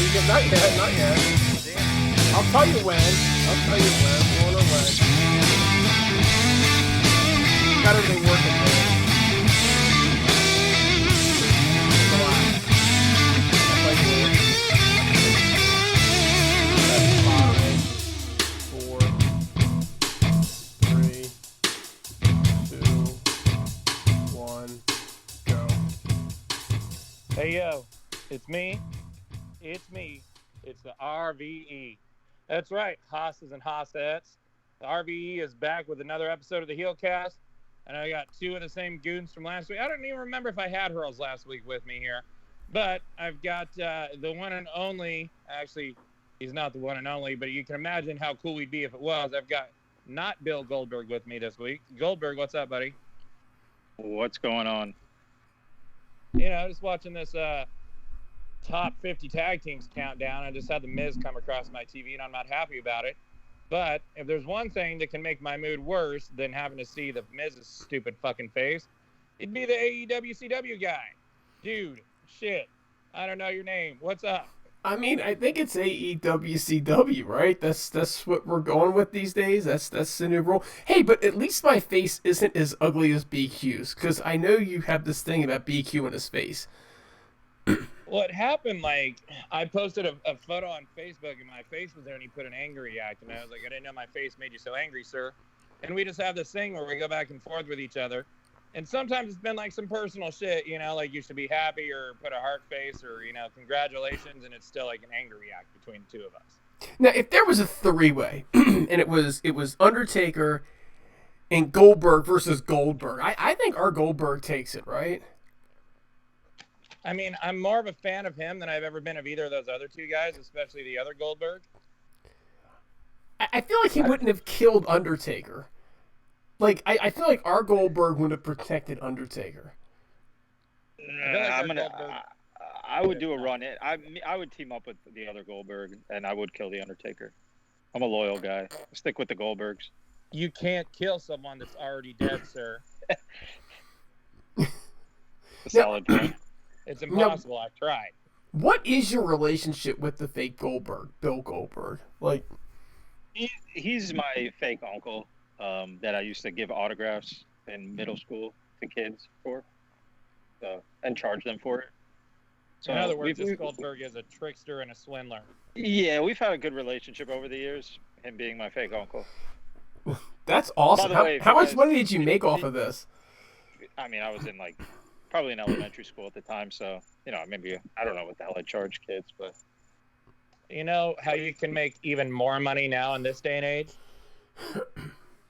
you can, not yet. Damn. I'll tell you when. We're on our way. Got everything working, man. Hey yo, it's me. It's the RVE. That's right, hosses and hossettes. The RVE is back with another episode of the HeelCast, and I got two of the same goons from last week. I don't even remember if I had Hurls last week with me here, but I've got the one and only. Actually, he's not the one and only, but you can imagine how cool we'd be if it was. I've got not Bill Goldberg with me this week. Goldberg, what's up, buddy? What's going on? You know, just watching this top 50 tag teams countdown. I just had the Miz come across my TV, and I'm not happy about it. But if there's one thing that can make my mood worse than having to see the Miz's stupid fucking face, it'd be the AEWCW guy. Dude, shit, I don't know your name. What's up? I mean, I think it's AEWCW, right? That's what we're going with these days. That's the new rule. Hey, but at least my face isn't as ugly as BQ's, because I know you have this thing about BQ in his face. Well, it happened, like, I posted a photo on Facebook, and my face was there, and he put an angry react, and I was like, I didn't know my face made you so angry, sir. And we just have this thing where we go back and forth with each other. And sometimes it's been like some personal shit, you know, like you should be happy or put a heart face or, you know, congratulations. And it's still like an anger react between the two of us. Now, if there was a three-way and it was Undertaker and Goldberg versus Goldberg, I think our Goldberg takes it, right? I mean, I'm more of a fan of him than I've ever been of either of those other two guys, especially the other Goldberg. I feel like he wouldn't have killed Undertaker. Like, I feel like our Goldberg would have protected Undertaker. I would do a run in. I would team up with the other Goldberg, and I would kill the Undertaker. I'm a loyal guy. Stick with the Goldbergs. You can't kill someone that's already dead, sir. A solid point. It's impossible. I've tried. What is your relationship with the fake Goldberg, Bill Goldberg? Like, he's my fake uncle. That I used to give autographs in middle school to kids for, and charge them for it. So in other words, this Goldberg is a trickster and a swindler. Yeah, we've had a good relationship over the years, him being my fake uncle. That's awesome. How much money did you make off of this? I mean, I was in probably in elementary school at the time, so, you know, maybe, I don't know what the hell I charge kids, but. You know how you can make even more money now in this day and age?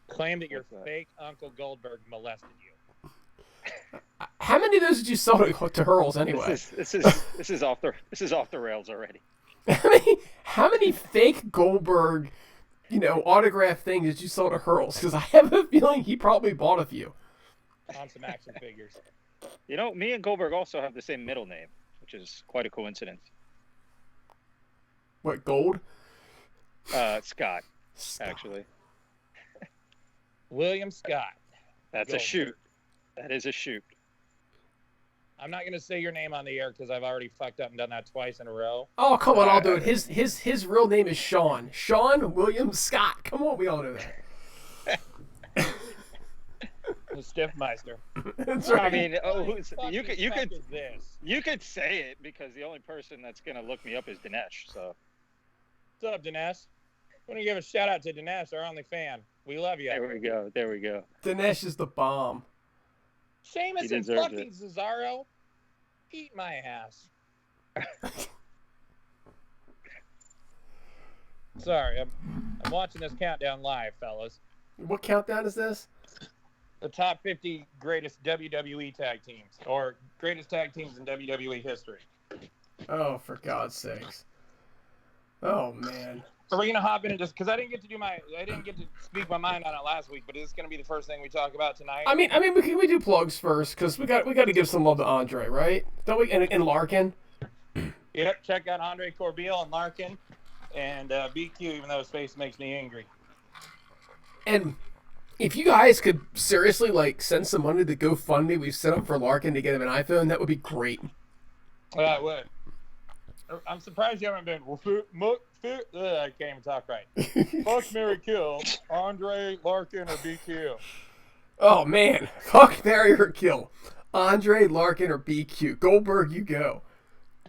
Claim that your fake Uncle Goldberg molested you. How many of those did you sell to Hurls anyway? This is off the rails already. How many fake Goldberg, you know, autograph things did you sell to Hurls? Because I have a feeling he probably bought a few. On some action figures. You know, me and Goldberg also have the same middle name, which is quite a coincidence. What, Gold? Scott, actually. William Scott. That's Goldberg. A shoot. That is a shoot. I'm not going to say your name on the air because I've already fucked up and done that twice in a row. Oh, come on, I'll do it. His real name is Sean. Sean William Scott. Come on, we all know that. The Stiffmeister. That's right. I mean, you could say it because the only person that's going to look me up is Dinesh. So. What's up, Dinesh? I want to give a shout out to Dinesh, our only fan. We love you. There we go. Dinesh is the bomb. Sheamus and fucking Cesaro, eat my ass. Sorry, I'm watching this countdown live, fellas. What countdown is this? The top 50 greatest WWE tag teams, or greatest tag teams in WWE history. Oh, for God's sakes. Oh, man. Are we gonna hop in and just because I didn't get to speak my mind on it last week, but is this gonna be the first thing we talk about tonight? I mean, we do plugs first because we got to give some love to Andre, right? Don't we? And Larkin. Yep. Check out Andre Corbeil and Larkin, and BQ. Even though his face makes me angry. And if you guys could seriously send some money to GoFundMe we've set up for Larkin to get him an iPhone, that would be great. It would. I'm surprised you haven't been. I can't even talk right. Fuck, marry, kill. Andre, Larkin, or BQ. Oh man, fuck, marry, or kill. Andre, Larkin, or BQ. Goldberg, you go.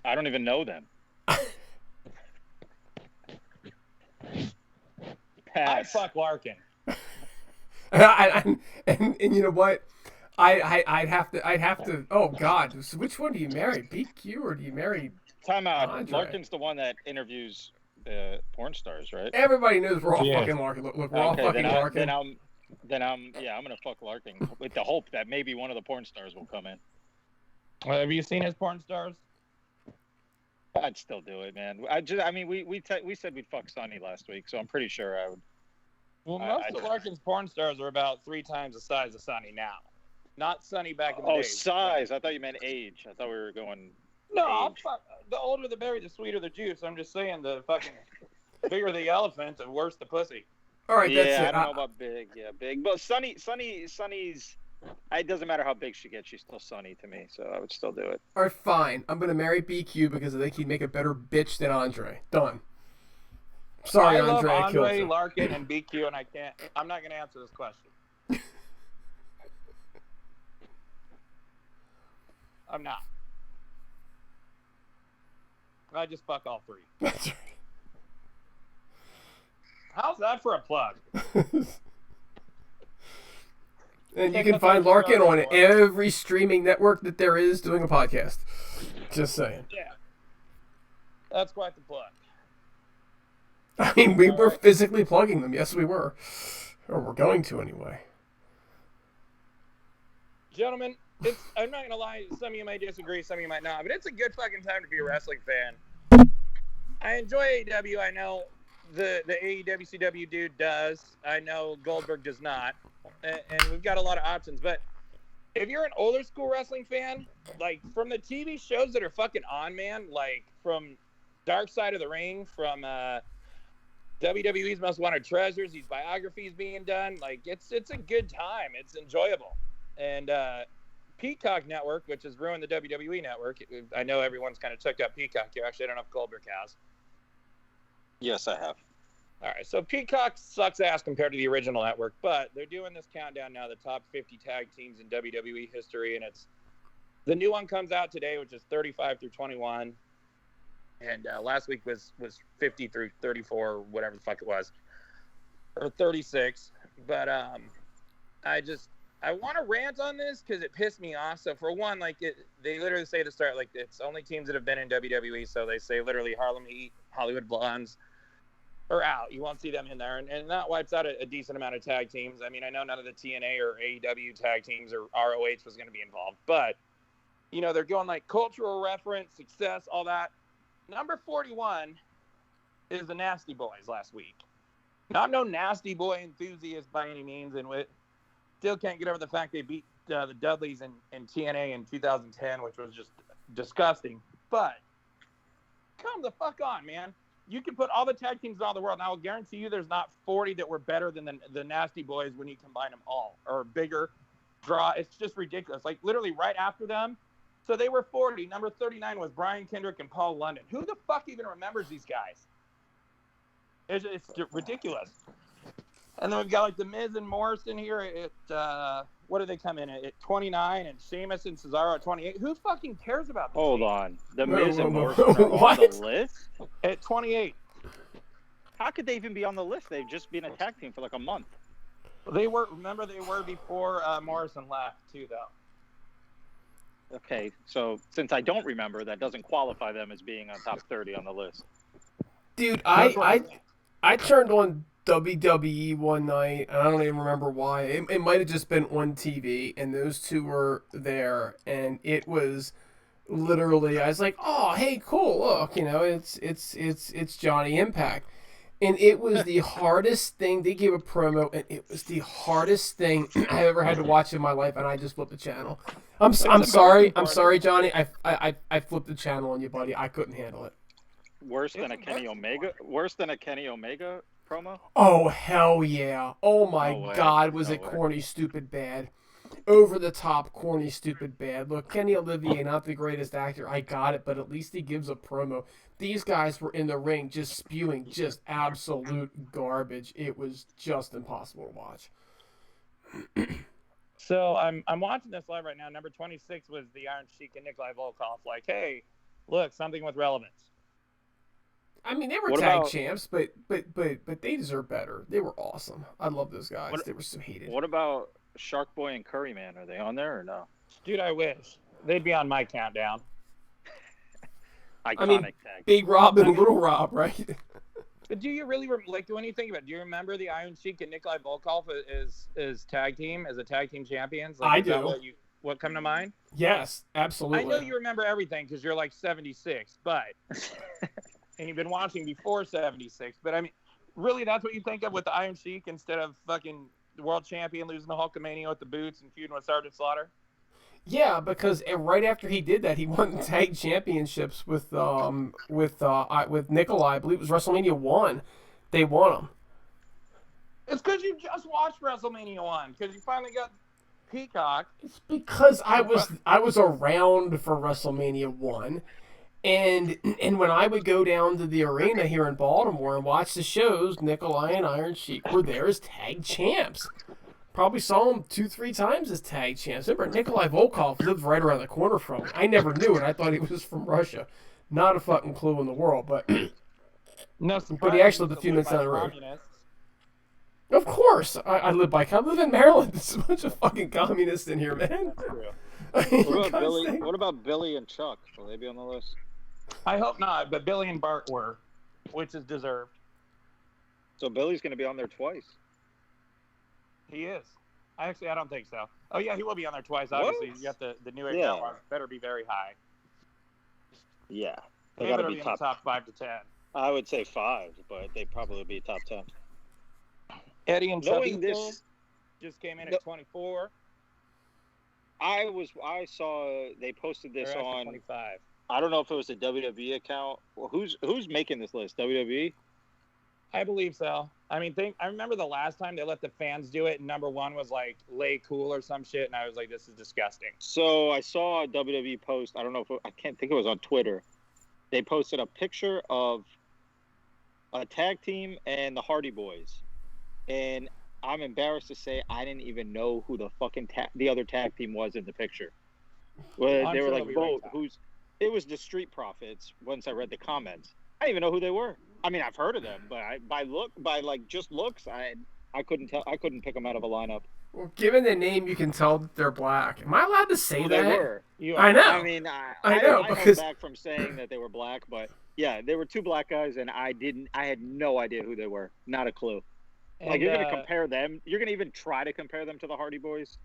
I don't even know them. I fuck Larkin. and you know what? I'd have to. Oh God, which one do you marry, BQ or do you marry? Time out. Andre? Larkin's the one that interviews the porn stars, right? Everybody knows we're all fucking Larkin. Look, we're all fucking Larkin. I'm gonna fuck Larkin with the hope that maybe one of the porn stars will come in. Well, have you seen his porn stars? I'd still do it, man. We said we'd fuck Sonny last week, so I'm pretty sure I would. Well, most of Larkin's porn stars are about 3 times the size of Sonny now. Not Sonny back in the day. Oh, size. I thought you meant age. I thought we were going. No, the older the berry, the sweeter the juice. I'm just saying, the fucking bigger the elephant, the worse the pussy. All right, that's it. I don't know about big. Yeah, big. But Sonny's. It doesn't matter how big she gets. She's still Sonny to me, so I would still do it. All right, fine. I'm gonna marry BQ because I think he'd make a better bitch than Andre. Done. Sorry, Andre. I love I killed Andre, you. Larkin, and BQ, and I'm not gonna answer this question. I'm not. I just fuck all 3. That's right. How's that for a plug? And you can find Larkin on every streaming network that there is doing a podcast. Just saying. Yeah. That's quite the plug. I mean, we were physically plugging them. Yes, we were. Or we're going to anyway. Gentlemen, I'm not going to lie. Some of you might disagree. Some of you might not. But it's a good fucking time to be a wrestling fan. I enjoy AEW. I know the AEWCW Dude does. I know Goldberg does not. And we've got a lot of options. But if you're an older school wrestling fan, like from the TV shows that are fucking on, man, like from Dark Side of the Ring, from WWE's Most Wanted Treasures, these biographies being done, like it's a good time. It's enjoyable. And Peacock Network, which has ruined the WWE Network. I know everyone's kind of took up Peacock here. Actually, I don't know if Goldberg has. Yes, I have. All right, so Peacock sucks ass compared to the original network, but they're doing this countdown now, the top 50 tag teams in WWE history, and the new one comes out today, which is 35 through 21, and last week was 50 through 34, whatever the fuck it was, or 36, but I want to rant on this because it pissed me off. So for one, like they literally say to start, like it's only teams that have been in WWE, so they say literally Harlem Heat, Hollywood Blondes, are out. You won't see them in there, and that wipes out a decent amount of tag teams. I mean, I know none of the TNA or AEW tag teams or ROH was going to be involved, but you know they're going like cultural reference, success, all that. Number 41 is the Nasty Boys last week. Now, I'm no Nasty Boy enthusiast by any means, and still can't get over the fact they beat the Dudleys in TNA in 2010, which was just disgusting. But come the fuck on, man. You can put all the tag teams in all the world, and I will guarantee you there's not 40 that were better than the Nasty Boys when you combine them all, or bigger draw. It's just ridiculous. Like, literally right after them, so they were 40. Number 39 was Brian Kendrick and Paul London. Who the fuck even remembers these guys? It's ridiculous. And then we've got, like, The Miz and Morrison here at, what do they come in at 29, and Sheamus and Cesaro at 28. Who fucking cares about this? Hold on. The Miz and Morrison are on the list? At 28. How could they even be on the list? They've just been a tag team for like a month. They were before Morrison left, too, though. Okay, so since I don't remember, that doesn't qualify them as being on top 30 on the list. Dude, I turned on WWE one night, and I don't even remember why. It might have just been on TV, and those two were there, and it was literally, I was like, oh, hey, cool, look, you know, it's Johnny Impact. And it was the hardest thing. They gave a promo, and it was the hardest thing I ever had to watch in my life, and I just flipped the channel. I'm sorry, Johnny. I flipped the channel on you, buddy. I couldn't handle it. Worse than a Kenny Omega promo? Oh, hell yeah. Oh, my No way. God, was No it way. corny, stupid, bad. over the top, corny, stupid, bad. Look, Kenny Olivier, not the greatest actor. I got it, but at least he gives a promo. These guys were in the ring just spewing just absolute garbage. It was just impossible to watch. So I'm watching this live right now. Number 26 was the Iron Sheik and Nikolai Volkov. Like, hey, look, something with relevance. I mean, they were tag champs, but they deserve better. They were awesome. I love those guys. They were so hated. What about Shark Boy and Curry Man? Are they on there or no? Dude, I wish they'd be on my countdown. Iconic tag. Big Rob and Little Rob, right? But do you really like when you think about it? Do you remember the Iron Sheik and Nikolai Volkov as tag team, as a tag team champions? Like, I do. What come to mind? Yes, absolutely. I know you remember everything because you're like 76, but and you've been watching before 76. But I mean, really, that's what you think of with the Iron Sheik instead of fucking the world champion losing the Hulkamania with the boots and feuding with Sergeant Slaughter? Yeah, because right after he did that, he won tag championships with Nikolai. I believe it was WrestleMania 1. They won them. It's because you just watched WrestleMania 1 because you finally got Peacock. It's because I was around for WrestleMania 1. And when I would go down to the arena here in Baltimore and watch the shows, Nikolai and Iron Sheik were there as tag champs. Probably saw them 2-3 times as tag champs. Remember, Nikolai Volkov lived right around the corner from me. I never knew it. I thought he was from Russia. Not a fucking clue in the world, but No, but he actually lived a few minutes down the road. Of course, I live by. I live in Maryland. There's a bunch of fucking communists in here, man. What about Billy and Chuck? Will they be on the list? I hope not, but Billy and Bart were, which is deserved. So Billy's going to be on there twice. He is. I don't think so. Oh, yeah, he will be on there twice, obviously. What? You got the new account better be very high. Yeah. They got to be in the top 5 to 10. I would say 5, but they probably would be top 10. Eddie and Chubby just came in at 24. I saw they posted this on 25. I don't know if it was a WWE account. Well, who's making this list? WWE? I believe so. I mean, I remember the last time they let the fans do it, and number 1 was like Lay Cool or some shit, and I was like, this is disgusting. So I saw a WWE post. I don't know I can't think it was on Twitter. They posted a picture of a tag team and the Hardy Boys, and I'm embarrassed to say I didn't even know who the fucking the other tag team was in the picture. Well, they were like, "Vote who's." It was the Street Profits. Once I read the comments, I didn't even know who they were. I mean, I've heard of them, but by just looks, I couldn't tell. I couldn't pick them out of a lineup. Well, given the name, you can tell that they're black. Am I allowed to say that? They were. I know. I mean, I know because I held back from saying that they were black, but yeah, they were 2 black guys, and I had no idea who they were. Not a clue. Like, you're going to compare them? You're going to even try to compare them to the Hardy Boys?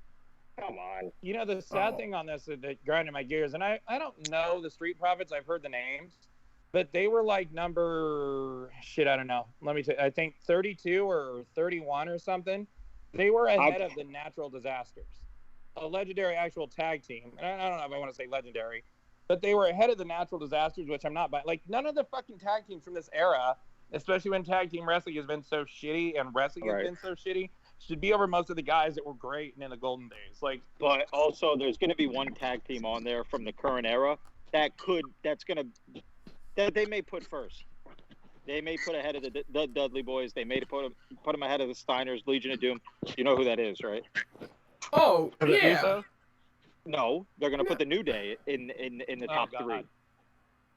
Come on. You know, the sad thing on this that grinded my gears, and I don't know the Street Profits. I've heard the names, but they were like number, I don't know. Let me tell you, I think 32 or 31 or something. They were ahead of the Natural Disasters, a legendary actual tag team. And I don't know if I want to say legendary, but they were ahead of the Natural Disasters, which I'm not buying. Like, none of the fucking tag teams from this era, especially when tag team wrestling has been so shitty and wrestling has been so shitty, should be over most of the guys that were great and in the golden days. Like, but also there's going to be one tag team on there from the current era that they may put first. They may put ahead of the Dudley Boys. They may put them ahead of the Steiners, Legion of Doom. You know who that is, right? Oh, yeah. No, they're going to put the New Day in the top 3.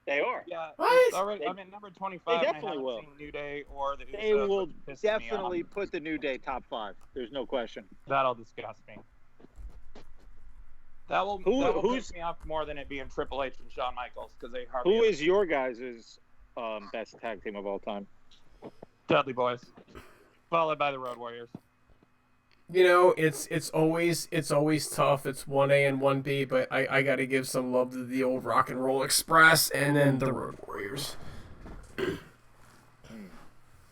They are. Yeah. What? Already, I'm at number 25. They definitely will. Seen New Day or the They will definitely put the New Day top 5. There's no question. That'll disgust me. That will piss me off more than it being Triple H and Shawn Michaels because they hardly. Who is your guys' best tag team of all time? Dudley Boys, followed by the Road Warriors. You know, it's always tough. It's 1A and 1B, but I got to give some love to the old Rock and Roll Express and then the Road Warriors.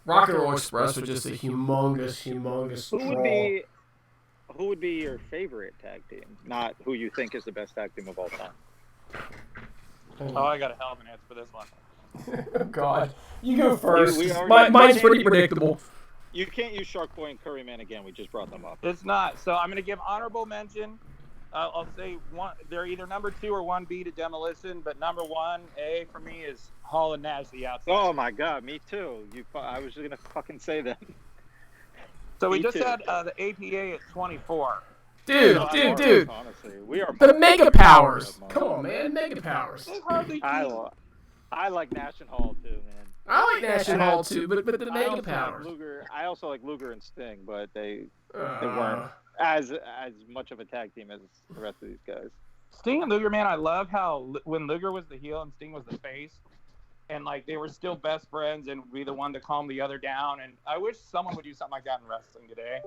Rock and Roll Express was just a humongous draw. Who would be your favorite tag team? Not who you think is the best tag team of all time. Oh, I got a hell of an answer for this one. Oh, God. You go first. Mine's pretty predictable. You can't use Shark Boy and Curryman again. We just brought them up. It's not. So I'm going to give honorable mention. I'll say one. They're either number 2 or 1B to Demolition, but number 1A for me is Hall and Nash, the outside. Oh my God, me too. I was just gonna fucking say that. So we Me just too. had the APA at 24. Dude. Honestly, we are. The Mega Powers. Come on, man. Mega Powers. They hardly. I like Nash and Hall too, man. I like Nash and Hall too, but the I Mega also Powers. Like I also like Luger and Sting, but they weren't as much of a tag team as the rest of these guys. Sting and Luger, man, I love how when Luger was the heel and Sting was the face, and like they were still best friends and would be the one to calm the other down. And I wish someone would do something like that in wrestling today.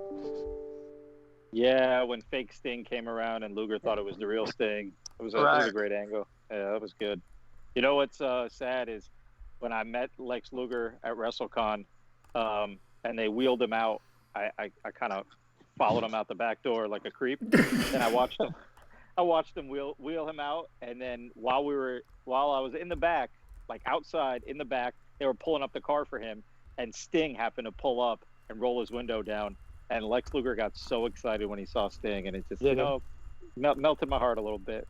Yeah, when fake Sting came around and Luger thought it was the real Sting, it was a great angle. Yeah, that was good. You know what's sad is when I met Lex Luger at WrestleCon, and they wheeled him out, I kind of followed him out the back door like a creep, and I watched him wheel him out, and then while I was in the back, like outside in the back, they were pulling up the car for him, and Sting happened to pull up and roll his window down, and Lex Luger got so excited when he saw Sting, and it just melted my heart a little bit.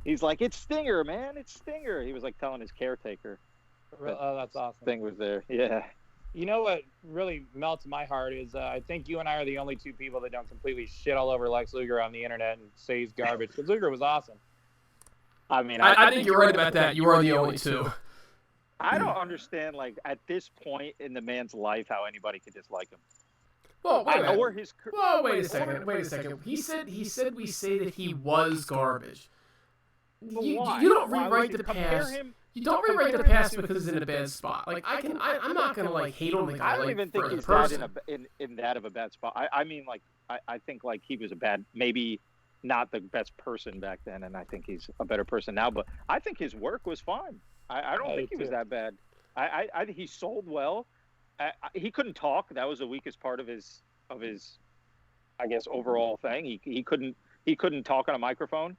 He's like, it's Stinger, man, it's Stinger. He was like telling his caretaker. Oh, that's awesome. Sting was there, yeah. You know what really melts my heart is I think you and I are the only two people that don't completely shit all over Lex Luger on the internet and say he's garbage. Because Luger was awesome. I mean, I think you're right about that. You are the only two. I don't understand, like, at this point in the man's life, how anybody could dislike him. Well, wait a second. Wait a second. He said we say that he was garbage. You Why? don't Why rewrite would the you past. You don't rewrite the past because he's in a bad spot. Like I'm not gonna like hate on the guy. I don't even think he's that in that of a bad spot. I mean, like, I think like he was maybe not the best person back then, and I think he's a better person now. But I think his work was fine. I don't think he was that bad. I think he sold well. He couldn't talk. That was the weakest part of his I guess overall thing. He couldn't talk on a microphone,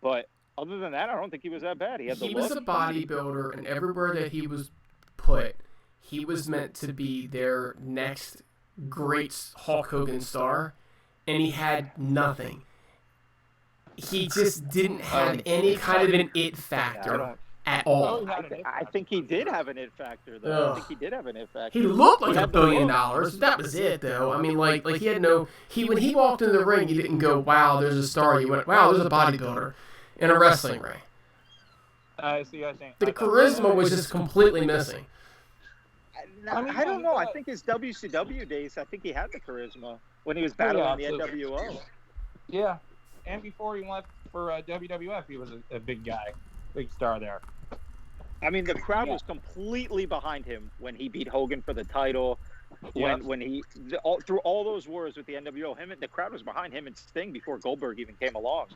but other than that, I don't think he was that bad. He was a bodybuilder, and everywhere that he was put, he was meant to be their next great Hulk Hogan star, and he had nothing. He just didn't have any kind of an it factor at all. I think he did have an it factor, though. I think he did have an it factor. He looked like $1 billion. That was it, though. I mean, like he had no. When he walked into the ring, you didn't go, "Wow, there's a star." You went, "Wow, there's a bodybuilder in a wrestling ring." I see. I think the charisma was just completely missing. I don't know. I think his WCW days, I think he had the charisma when he was battling the NWO. Yeah, and before he left for WWF, he was a big guy, big star there. I mean, the crowd was completely behind him when he beat Hogan for the title. When he through all those wars with the NWO, the crowd was behind him and Sting before Goldberg even came along.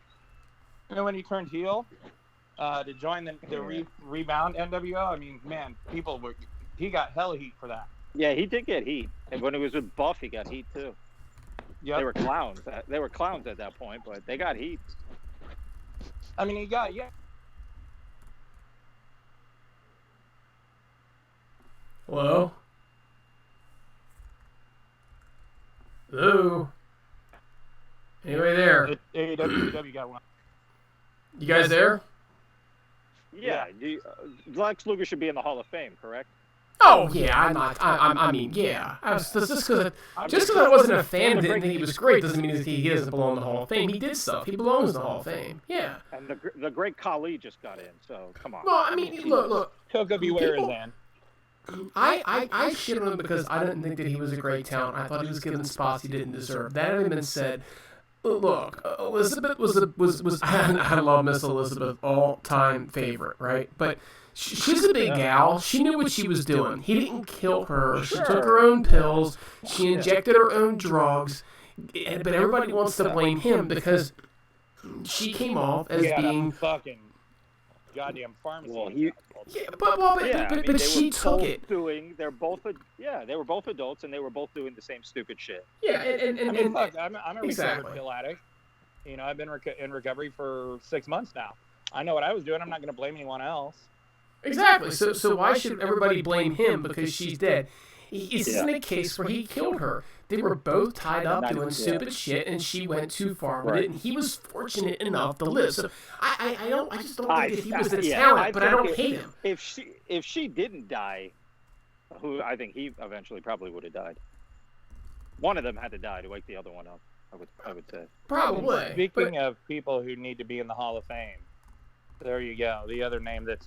And when he turned heel to join the rebound NWO, I mean, man, he got hella heat for that. Yeah, he did get heat, and when he was with Buff, he got heat too. Yeah, they were clowns. They were clowns at that point, but they got heat. I mean, he got Hello. Hello. Anybody there? AEWCW got one. You guys there? Yeah. Lex Luger should be in the Hall of Fame, correct? Oh yeah, I'm not. I mean, yeah. Just because I wasn't a fan and didn't think he was great doesn't mean he doesn't belong in the Hall of Fame. He did stuff. He belongs in the Hall of Fame. Yeah. And the great Khali just got in, so come on. Well, I mean, look. Coco Beware is in. I shit on him because I didn't think that he was a great talent. I thought he was given spots he didn't deserve. That having been said, look, Elizabeth was I love Miss Elizabeth, all-time favorite, right? But she's a big gal. She knew what she was doing. He didn't kill her. She took her own pills. She injected her own drugs. But everybody wants to blame him because she came off as being fucking goddamn pharmacy. Well, but she took it. They were both adults, and they were both doing the same stupid shit. Yeah, I'm a recovered pill addict. I've been in recovery for 6 months now. I know what I was doing. I'm not going to blame anyone else. Exactly. So why should everybody blame him because she's dead? This isn't a case where he killed her. They were both tied up doing stupid shit, and she went too far with it, and he was fortunate enough to live. So I just don't think that he was the talent, but I don't hate him. If she didn't die, who I think he eventually probably would have died. One of them had to die to wake the other one up. I would say. Probably. Speaking of people who need to be in the Hall of Fame, there you go. The other name that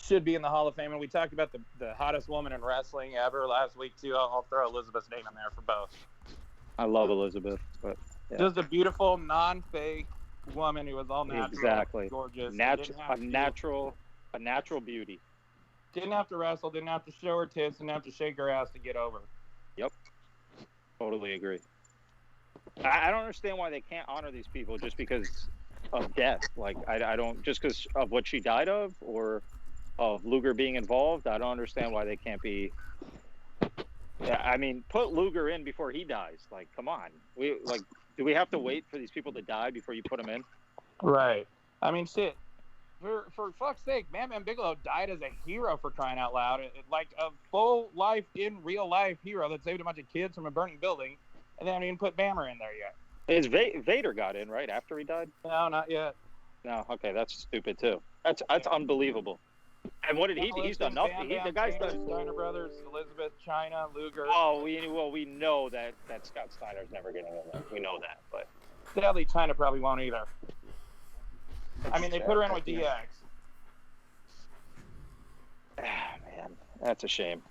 should be in the Hall of Fame, and we talked about the hottest woman in wrestling ever last week too. I'll throw Elizabeth's name in there for both. I love Elizabeth, but just a beautiful, non-fake woman who was all natural, exactly, gorgeous, a natural beauty. Didn't have to wrestle, didn't have to show her tits, didn't have to shake her ass to get over. Yep, totally agree. I don't understand why they can't honor these people just because of death. Like I don't, just because of what she died of or of Luger being involved. I don't understand why they can't be. Yeah, I mean, put Luger in before he dies. Like, come on. Do we have to wait for these people to die before you put them in? Right. I mean, shit. For fuck's sake, Man Bigelow died as a hero, for crying out loud. Like a full life, in real life hero that saved a bunch of kids from a burning building, and they haven't even put Bammer in there yet. Vader got in right after he died? No, not yet. No, okay, that's stupid too. That's unbelievable. And what did he do? He's done nothing. The guy's done. Steiner brothers, Elizabeth, China, Luger. Oh, we know that Scott Steiner's never getting in there. We know that, but sadly, China probably won't either. I mean, they put her in with DX. Man, that's a shame.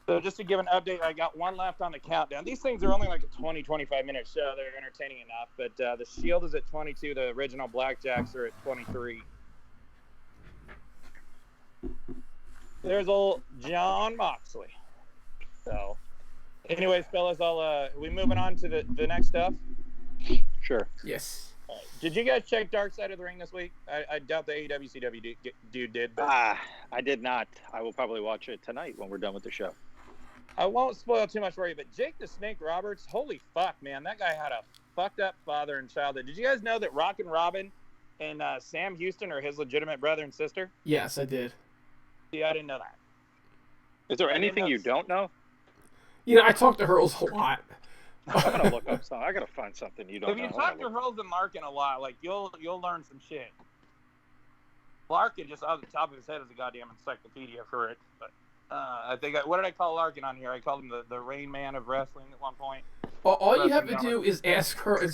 So just to give an update, I got one left on the countdown. These things are only like a 20, 25-minute show. They're entertaining enough. But the Shield is at 22. The original Blackjacks are at 23. There's old John Moxley. So, anyways, fellas, we moving on to the next stuff? Sure. Yes. Right. Did you guys check Dark Side of the Ring this week? I doubt the AEWCW dude did. But I did not. I will probably watch it tonight when we're done with the show. I won't spoil too much for you, but Jake the Snake Roberts, holy fuck, man. That guy had a fucked up father and childhood. Did you guys know that Rockin' Robin and Sam Houston are his legitimate brother and sister? Yes, I did. See, I didn't know that. Is there anything you don't know? You know, I talk to Hurls a lot. I'm gonna look up something. I gotta find something you don't know. If you talk to Hurls and Larkin a lot, like you'll learn some shit. Larkin, just off the top of his head, is a goddamn encyclopedia for it. But I think what did I call Larkin on here? I called him the Rain Man of wrestling at one point. All you have to do is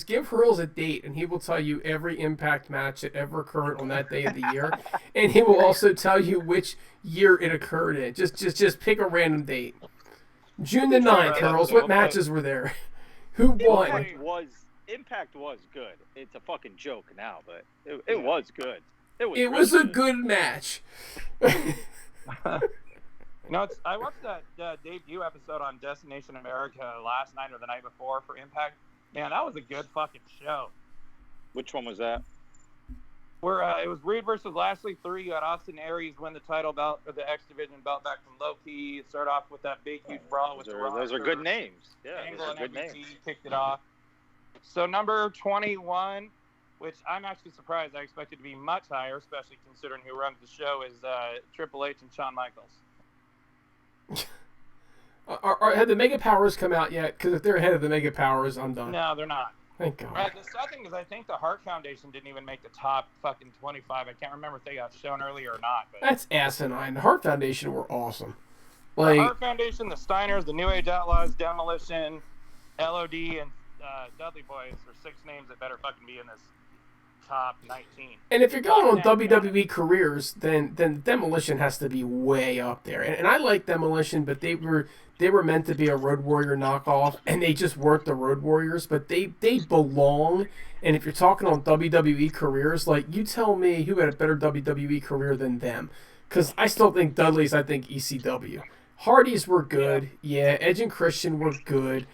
give Hurls a date, and he will tell you every Impact match that ever occurred on that day of the year, and he will also tell you which year it occurred in. Just pick a random date. June the 9th, Hurls. What matches were there? Who won? Impact was good. It's a fucking joke now, but it was good. It was a good match. I watched that debut episode on Destination America last night or the night before for Impact. Man, that was a good fucking show. Which one was that? Where it was Reed versus Lashley 3. You had Austin Aries win the title belt, or the X Division belt back from Low-Key. It started off with that big, huge brawl with those are good names. Yeah, Angle and good MVP names. kicked it off. So number 21, which I'm actually surprised. I expected to be much higher, especially considering who runs the show, is Triple H and Shawn Michaels. Have the Mega Powers come out yet? Because if they're ahead of the Mega Powers, I'm done. No, they're not. Thank God. Right, the sad thing is I think the Hart Foundation didn't even make the top fucking 25. I can't remember if they got shown earlier or not. But that's asinine. The Hart Foundation were awesome. The Hart Foundation, the Steiners, the New Age Outlaws, Demolition, LOD, and Dudley Boys are 6 names that better fucking be in this top 19. And if you're going on WWE careers, then Demolition has to be way up there. And I like Demolition, but they were meant to be a Road Warrior knockoff, and they just weren't the Road Warriors. But they belong. And if you're talking on WWE careers, like, you tell me who had a better WWE career than them. Because I still think Dudley's, I think ECW. Hardys were good. Yeah, Edge and Christian were good.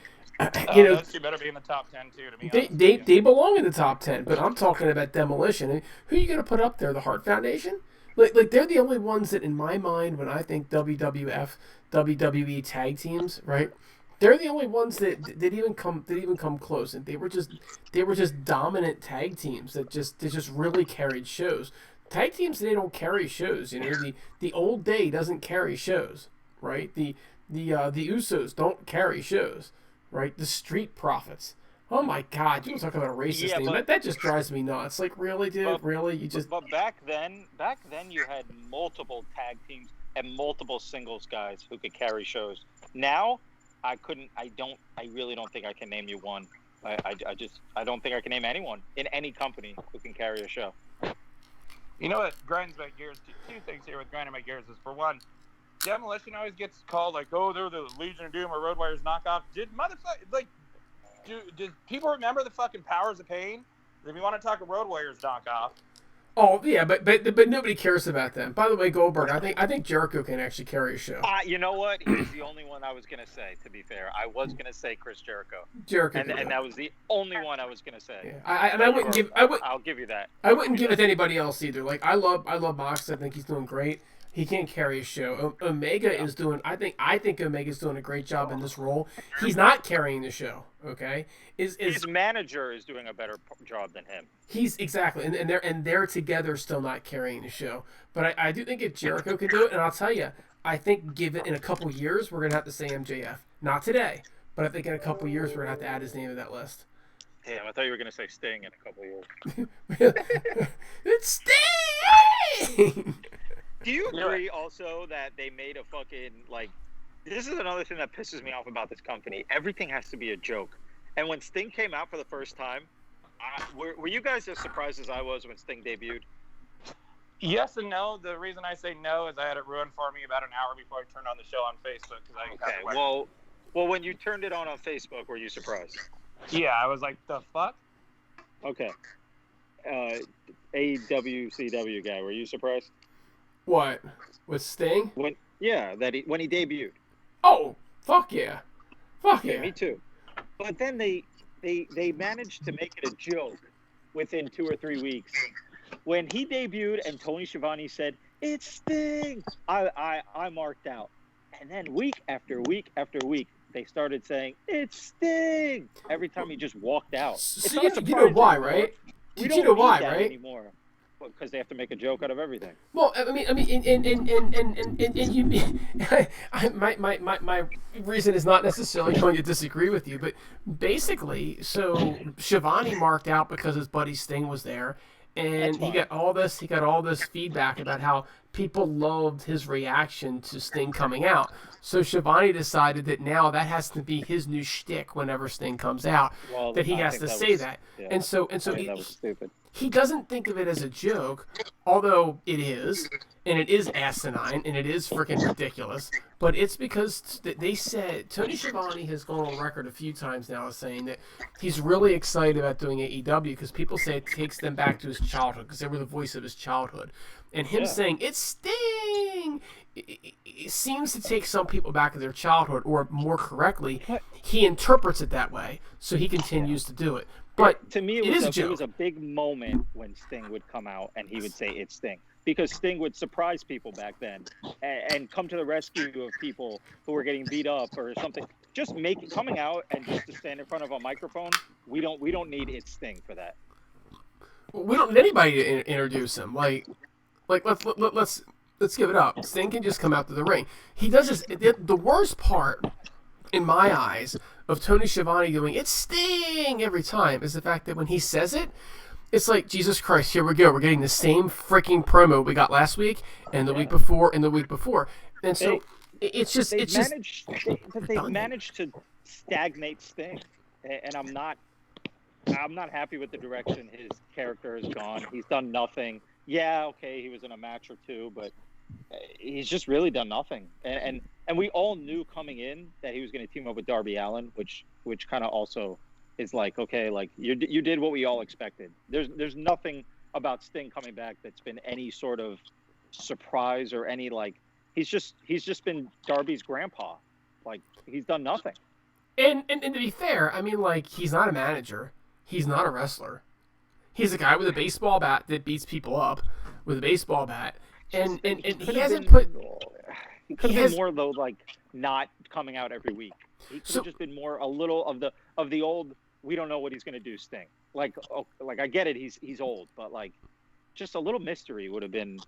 Those two better be in the top 10 too. To be honest, they belong in the top 10, but I'm talking about Demolition. And who are you going to put up there? The Hart Foundation? Like they're the only ones that, in my mind, when I think WWF, WWE tag teams, right? They're the only ones that even come close, and they were just dominant tag teams that just really carried shows. tag teams, they don't carry shows. You know, the old day doesn't carry shows, right? The Usos don't carry shows, right? The Street Profits. Oh my God, you talk about a racist thing. That just drives me nuts. Like, really, dude? Really? You just. But back then you had multiple tag teams and multiple singles guys who could carry shows. Now, I really don't think I can name you one. I don't think I can name anyone in any company who can carry a show. You know what grinds my gears? Two things here with grinding my gears is, for one, Demolition always gets called like, oh, they're the Legion of Doom or Road Warriors knockoff. Did people remember the fucking Powers of Pain? If you want to talk a Road Warriors knockoff. Oh yeah, but nobody cares about them. By the way, Goldberg, I think Jericho can actually carry a show. You know what? He's the only one I was gonna say. To be fair, I was gonna say Chris Jericho. And that was the only one I was gonna say. Yeah. I'll give you that. I wouldn't give it to anybody else either. Like I love Mox. I think he's doing great. He can't carry a show. Omega is doing. I think Omega's doing a great job in this role. He's not carrying the show. Okay, his manager is doing a better job than him. He's exactly, and they're together still not carrying the show. But I do think if Jericho can do it, and I'll tell you, I think give it in a couple years we're gonna have to say MJF. Not today, but I think in a couple years we're gonna have to add his name to that list. Damn, I thought you were gonna say Sting in a couple years. It's Sting. Do you agree also that they made a fucking, like, this is another thing that pisses me off about this company. Everything has to be a joke. And when Sting came out for the first time, were you guys as surprised as I was when Sting debuted? Yes and no. The reason I say no is I had it ruined for me about an hour before I turned on the show on Facebook. Well, when you turned it on Facebook, were you surprised? Yeah, I was like, the fuck? Okay. AEWCW guy, were you surprised? What? With Sting? When he debuted. Oh, fuck yeah. Fuck yeah. Me too. But then they managed to make it a joke within 2 or 3 weeks. When he debuted and Tony Schiavone said, "It's Sting," I marked out. And then week after week after week, they started saying, "It's Sting," every time he just walked out. So you know why, right? We don't know why, right? Anymore. Because they have to make a joke out of everything. Well, my reason is not necessarily going to disagree with you, but basically, so Schiavone marked out because his buddy Sting was there, and he got all this feedback about how people loved his reaction to Sting coming out. So Schiavone decided that now that has to be his new shtick whenever Sting comes out, that he has to say that. Yeah. And so that was stupid. He doesn't think of it as a joke, although it is, and it is asinine, and it is freaking ridiculous. But it's because they said, Tony Schiavone has gone on record a few times now as saying that he's really excited about doing AEW because people say it takes them back to his childhood because they were the voice of his childhood. And him saying, "It's Sting," it seems to take some people back to their childhood, or more correctly, he interprets it that way, so he continues to do it. But to me, it was a big moment when Sting would come out and he would say, "It's Sting," because Sting would surprise people back then and come to the rescue of people who were getting beat up or something. Just coming out and just to stand in front of a microphone. We don't need "It's Sting" for that. We don't need anybody to introduce him. Like let's give it up. Sting can just come out to the ring. He does this. The worst part, in my eyes, of Tony Schiavone doing "It's Sting" every time is the fact that when he says it, it's like, Jesus Christ, here we go. We're getting the same freaking promo we got last week and the week before and the week before. And so they've managed to stagnate Sting, and I'm not happy with the direction his character has gone. He's done nothing. Yeah, okay, he was in a match or two, but he's just really done nothing. And we all knew coming in that he was going to team up with Darby Allin, which kind of also is like, okay, like you did what we all expected. There's nothing about Sting coming back that's been any sort of surprise or any, like, he's just been Darby's grandpa. Like, he's done nothing. And to be fair, I mean, like, he's not a manager. He's not a wrestler. He's a guy with a baseball bat that beats people up with a baseball bat. And he hasn't put... He could have been more, though, like, not coming out every week. He could have just been more a little of the old, we don't know what he's going to do Sting. Like I get it, he's old, but, like, just a little mystery would have been.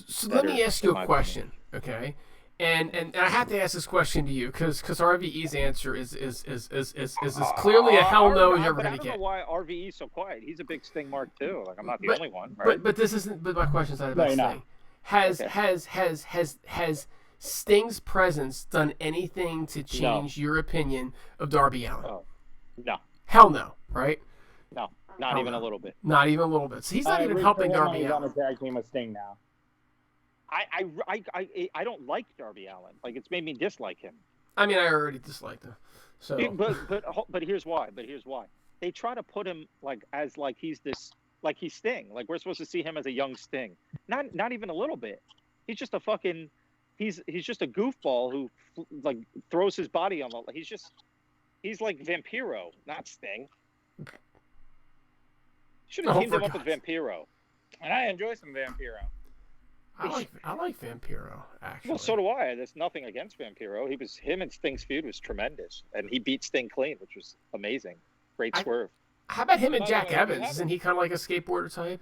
So better, let me ask you in a my question, okay? And I have to ask this question to you because RVE's answer is as clearly a hell no as you're ever But I going to don't get. know why RVE is so quiet. He's a big Sting mark too. Like I'm not the only one, right? But this isn't. But my question's not about No, you're not. Sting. Has Sting's presence done anything to change your opinion of Darby Allin? Oh, no, Hell no, right? no, not even a little bit. Not even a little bit. So he's not even helping Darby He's on Allin. the tag team with Sting now. I don't like Darby Allin. Like it's made me dislike him. I mean, I already disliked him. So. But here's why. They try to put him as he's Sting. Like we're supposed to see him as a young Sting. Not even a little bit. He's just a fucking. He's just a goofball who throws his body on the. He's like Vampiro, not Sting. Should have teamed him up with Vampiro. And I enjoy some Vampiro. I like Vampiro, actually. Well, so do I. There's nothing against Vampiro. Him and Sting's feud was tremendous, and he beat Sting clean, which was amazing. Great swerve. How about him and By the Jack way, Evans? Isn't he kind of like a skateboarder type?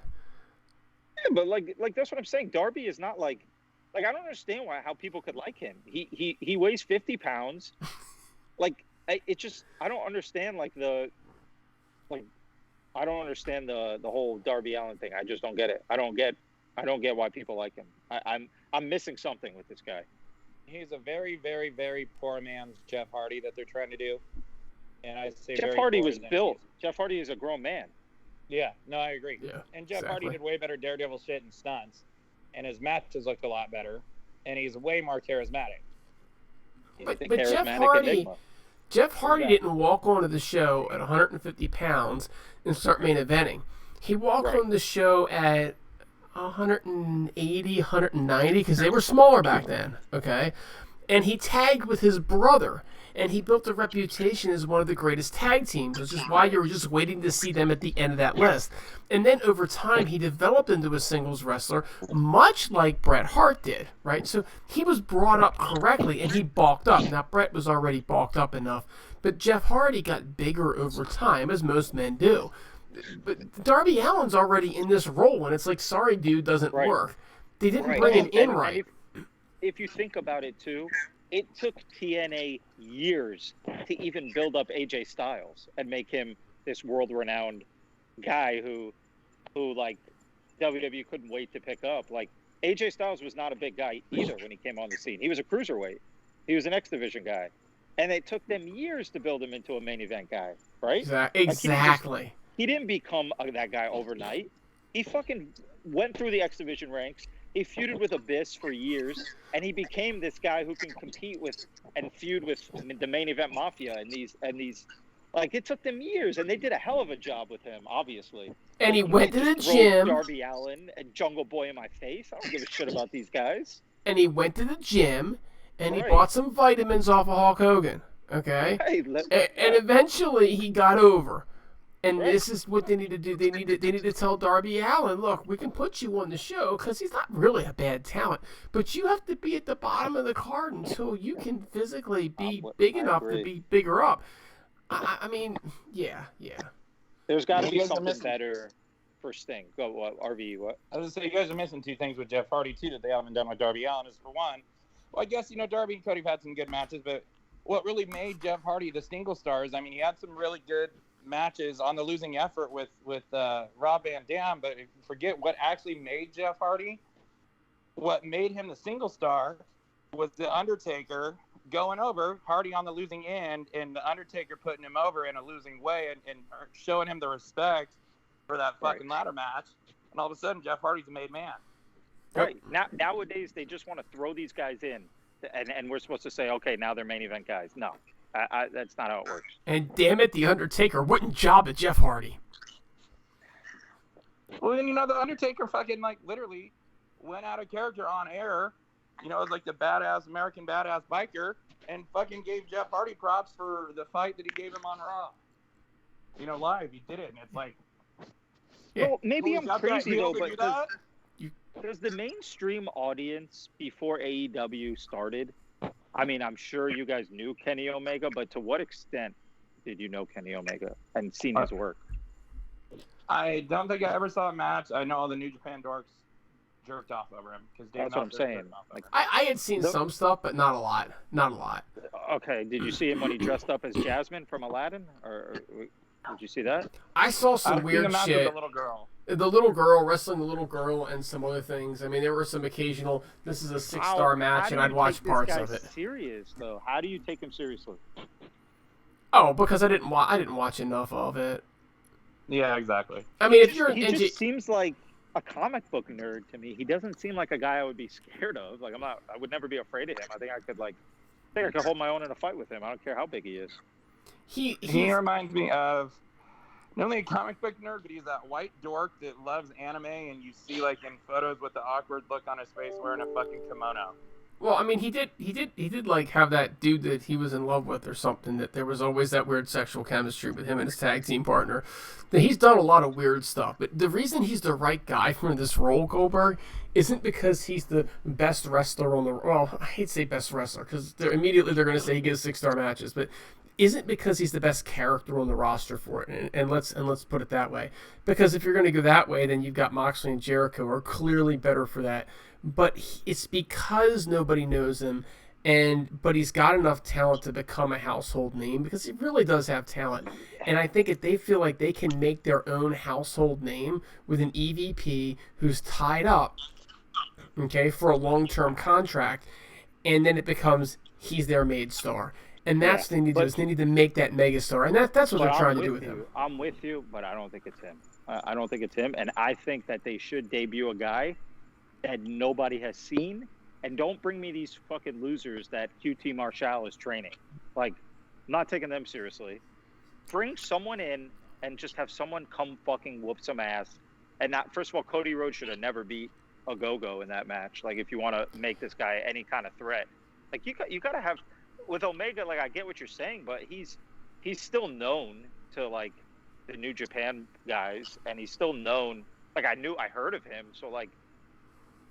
Yeah, but like that's what I'm saying. Darby is not like I don't understand how people could like him. He weighs 50 pounds. I don't understand I don't understand the whole Darby Allin thing. I just don't get it. I don't get why people like him. I'm missing something with this guy. He's a very, very, very poor man's Jeff Hardy that they're trying to do. And I say Jeff Hardy was built. Jeff Hardy is a grown man. Yeah, no, I agree. Yeah, and Jeff Hardy did way better Daredevil shit and stunts, and his matches looked a lot better, and he's way more charismatic. But Jeff Hardy didn't walk onto the show at 150 pounds and start main eventing. He walked on the show at 180, 190 because they were smaller back then, okay? And he tagged with his brother, and he built a reputation as one of the greatest tag teams, which is why you were just waiting to see them at the end of that list. And then over time, he developed into a singles wrestler, much like Bret Hart did, right? So he was brought up correctly, and he bulked up. Now, Bret was already bulked up enough, but Jeff Hardy got bigger over time, as most men do. But Darby Allin's already in this role, and it's like, sorry, dude, doesn't work. They didn't bring him in right. If you think about it, too, it took TNA years to even build up AJ Styles and make him this world-renowned guy who WWE couldn't wait to pick up. Like, AJ Styles was not a big guy either when he came on the scene. He was a cruiserweight. He was an X Division guy. And it took them years to build him into a main event guy, right? Exactly. He didn't become that guy overnight. He fucking went through the X Division ranks. He feuded with Abyss for years, and he became this guy who can compete with and feud with the main event Mafia and these. Like, it took them years, and they did a hell of a job with him, obviously. And he went to the gym. Darby Allin and Jungle Boy in my face. I don't give a shit about these guys. And he went to the gym, and he bought some vitamins off of Hulk Hogan. Okay, and eventually he got over. And this is what they need to do. They need to tell Darby Allin, look, we can put you on the show because he's not really a bad talent, but you have to be at the bottom of the card until you can physically be big enough to be bigger up. I mean, yeah. There's got to be something better for Sting. Go, what, RV, what? I was going to say, you guys are missing two things with Jeff Hardy, too, that they haven't done with Darby Allin. Is, for one, well, I guess, Darby and Cody have had some good matches, but what really made Jeff Hardy the single stars, I mean, he had some really good matches on the losing effort with Rob Van Dam, but if you forget what actually made Jeff Hardy, what made him the single star was the Undertaker going over Hardy on the losing end and the Undertaker putting him over in a losing way and showing him the respect for that fucking ladder match, and all of a sudden Jeff Hardy's a made man. Right. Nowadays they just want to throw these guys in and we're supposed to say, okay, now they're main event guys. No. That's not how it works. And damn it, the Undertaker wouldn't job at Jeff Hardy. Well, then, the Undertaker fucking, literally went out of character on air, as like the badass, American badass biker, and fucking gave Jeff Hardy props for the fight that he gave him on Raw. Live, he did it, and it's like... Yeah. Well, maybe I'm crazy, though, but does the mainstream audience, before AEW started... I mean, I'm sure you guys knew Kenny Omega, but to what extent did you know Kenny Omega and seen his work? I don't think I ever saw a match. I know all the New Japan dorks jerked off over him because That's what I'm saying. Like, I had seen some stuff, but not a lot. Not a lot. Okay, did you see him when he dressed up as Jasmine from Aladdin? Or did you see that? I saw some I've seen weird the match shit. with the little girl. The little girl wrestling the little girl and some other things. I mean, there were some occasional. This is a 6-star match, and I'd watch parts of it. Serious though? How do you take him seriously? Oh, because I didn't watch enough of it. Yeah, exactly. I mean, if you're he an just seems like a comic book nerd to me. He doesn't seem like a guy I would be scared of. Like I would never be afraid of him. I think I could hold my own in a fight with him. I don't care how big he is. He reminds me of not only a comic book nerd, but he's that white dork that loves anime, and you see like in photos with the awkward look on his face wearing a fucking kimono. Well, I mean, he did like have that dude that he was in love with or something, that there was always that weird sexual chemistry with him and his tag team partner. He's done a lot of weird stuff, but the reason he's the right guy for this role, Goldberg, isn't because he's the best wrestler on the, well, I hate to say best wrestler, because immediately they're going to say he gets 6-star matches, but isn't because he's the best character on the roster for it, and let's put it that way. Because if you're going to go that way, then you've got Moxley and Jericho are clearly better for that. But it's because nobody knows him, but he's got enough talent to become a household name, because he really does have talent. And I think if they feel like they can make their own household name with an EVP who's tied up, okay, for a long-term contract, and then it becomes he's their made star. And that's what they need to do, is they need to make that megastar. And that's what they're trying to do with him. I'm with you, but I don't think it's him. I don't think it's him. And I think that they should debut a guy that nobody has seen. And don't bring me these fucking losers that QT Marshall is training. Like, I'm not taking them seriously. Bring someone in and just have someone come fucking whoop some ass. And not, first of all, Cody Rhodes should have never beat a go-go in that match. Like, if you want to make this guy any kind of threat. Like, you got to have... With Omega, like, I get what you're saying, but he's still known to, like, the New Japan guys, and he's still known. Like, I heard of him, so, like,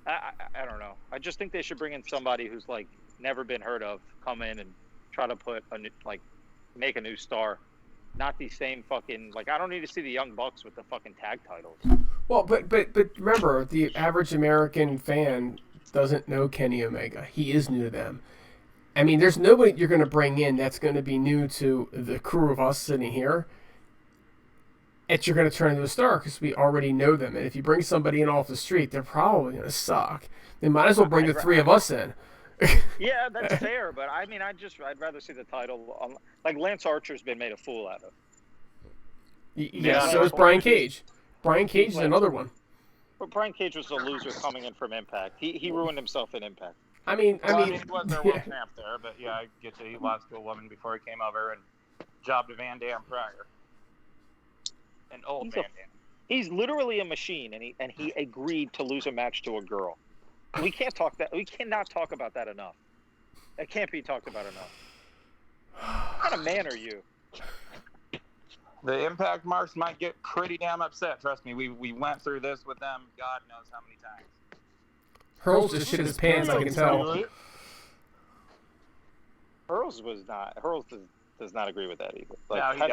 I don't know. I just think they should bring in somebody who's, like, never been heard of, come in and try to put make a new star. Not these same fucking, like, I don't need to see the Young Bucks with the fucking tag titles. Well, but remember, the average American fan doesn't know Kenny Omega. He is new to them. I mean, there's nobody you're going to bring in that's going to be new to the crew of us sitting here. And you're going to turn into a star because we already know them. And if you bring somebody in off the street, they're probably going to suck. They might as well bring the three of us in. Yeah, that's fair. But, I mean, I'd rather see the title. Like, Lance Archer's been made a fool out of. Yeah, so is Brian Cage. Brian Cage is another one. But Brian Cage was a loser coming in from Impact. He ruined himself in Impact. I mean, he was their world champ there, but yeah, I get you. He lost to a woman before he came over and jobbed to Van Dam prior. An old Van Dam. He's literally a machine, and he agreed to lose a match to a girl. We cannot talk about that enough. It can't be talked about enough. What kind of man are you? The Impact marks might get pretty damn upset. Trust me, we went through this with them God knows how many times. Hurls just shit his pants, I can tell. Hurls does not agree with that either. Like, no, he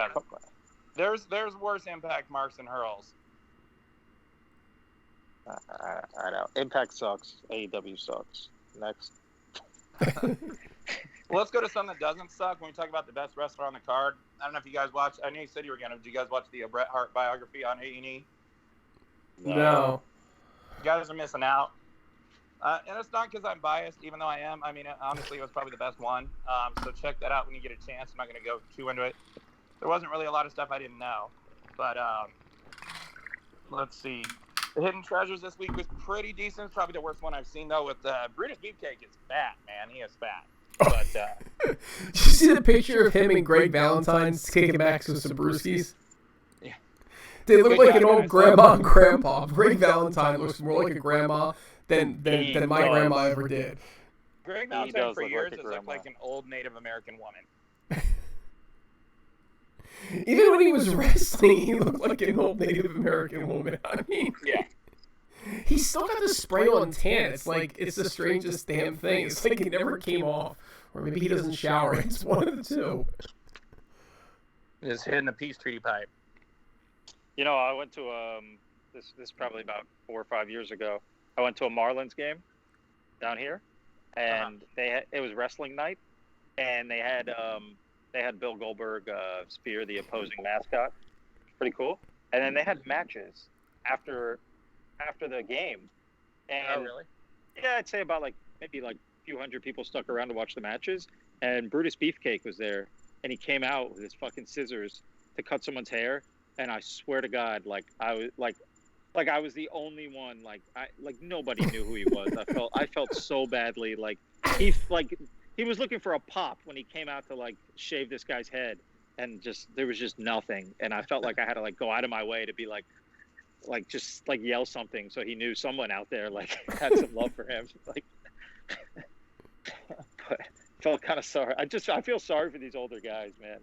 doesn't. There's worse Impact marks than Hurls. I know. Impact sucks. AEW sucks. Next. Well, let's go to something that doesn't suck when we talk about the best wrestler on the card. I don't know if you guys watched. I know you said you were going to. Did you guys watch the Bret Hart biography on A&E? No. You guys are missing out. And it's not because I'm biased, even though I am. I mean, honestly, it was probably the best one. So check that out when you get a chance. I'm not going to go too into it. There wasn't really a lot of stuff I didn't know. But let's see. The Hidden Treasures this week was pretty decent. It's probably the worst one I've seen, though, with Brutus Beefcake is fat, man. He is fat. But, did you see the picture of him and Greg Valentine's kicking back with some brewskis? Yeah. They look like an old grandma and grandpa. Greg Valentine looks more like a grandma than my grandma ever did. Greg Valentine for years has looked like an old Native American woman. Even when he was wrestling, he looked like an old Native American woman. I mean, yeah. He's still got the spray on tan. It's like, it's the strangest damn thing. It's like it never came off. Or maybe he doesn't shower. It's one of the two. Just hitting a peace treaty pipe. You know, I went to this is probably about 4 or 5 years ago. I went to a Marlins game down here, and it was wrestling night, and they had Bill Goldberg spear the opposing mascot. Pretty cool. And then they had matches after the game. And, Oh, really? Yeah, I'd say about maybe a few hundred people stuck around to watch the matches. And Brutus Beefcake was there, and he came out with his fucking scissors to cut someone's hair. And I swear to God, I was the only one. Nobody knew who he was. I felt so badly. He was looking for a pop when he came out to shave this guy's head, and there was just nothing. And I felt like I had to go out of my way to be yell something so he knew someone out there had some love for him. But felt kind of sorry. I feel sorry for these older guys, man.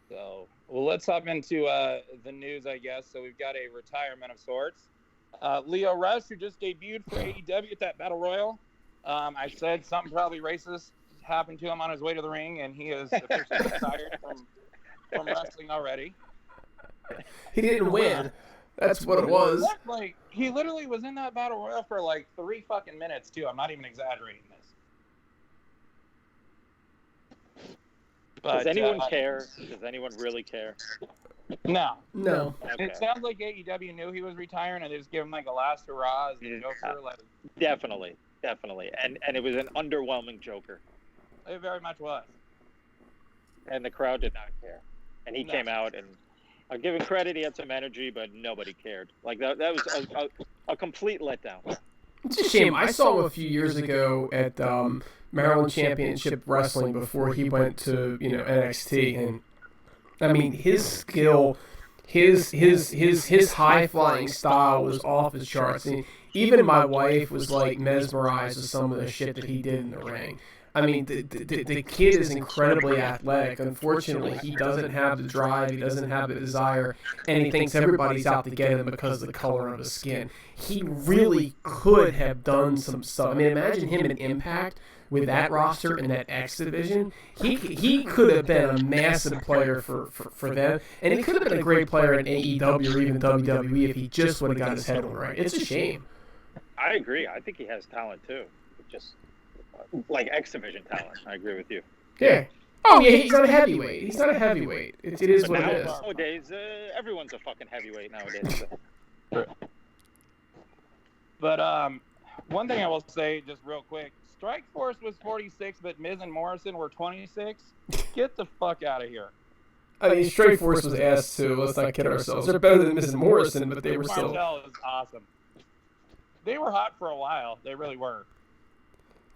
So, well, let's hop into the news, I guess. So we've got a retirement of sorts. Leo Rush, who just debuted for AEW at that Battle Royal. I said something probably racist happened to him on his way to the ring, and he is officially retired from wrestling already. He didn't win. That's what it was. He literally was in that Battle Royal for 3 fucking minutes, too. I'm not even exaggerating this. But, does anyone care? Does anyone really care? No. Okay. It sounds like AEW knew he was retiring, and they just gave him a last hurrah as the Joker. Definitely. And it was an underwhelming Joker. It very much was. And the crowd did not care. And he came out, and I'll give him credit, he had some energy, but nobody cared. That was a complete letdown. It's a shame. I saw him a few years ago at Maryland Championship Wrestling before he went to NXT, and I mean his skill, his high flying style was off his charts. And even my wife was mesmerized with some of the shit that he did in the ring. I mean, the kid is incredibly athletic. Unfortunately, he doesn't have the drive, he doesn't have the desire, and he thinks everybody's out to get him because of the color of his skin. He really could have done some stuff. I mean, imagine him in Impact with that roster in that X division. He could have been a massive player for them, and he could have been a great player in AEW or even WWE if he just would have got his head on right. It's a shame. I agree. I think he has talent, too. Just X division talent. I agree with you. Yeah. Oh, yeah, he's not a heavyweight. It is what it is. Nowadays, everyone's a fucking heavyweight nowadays. So. But one thing I will say just real quick, Strikeforce was 46, but Miz and Morrison were 26. Get the fuck out of here. I mean, Strikeforce was ass too. Let's not kid ourselves. They're better than Miz and Morrison, but they were still. Martel is awesome. They were hot for a while. They really were.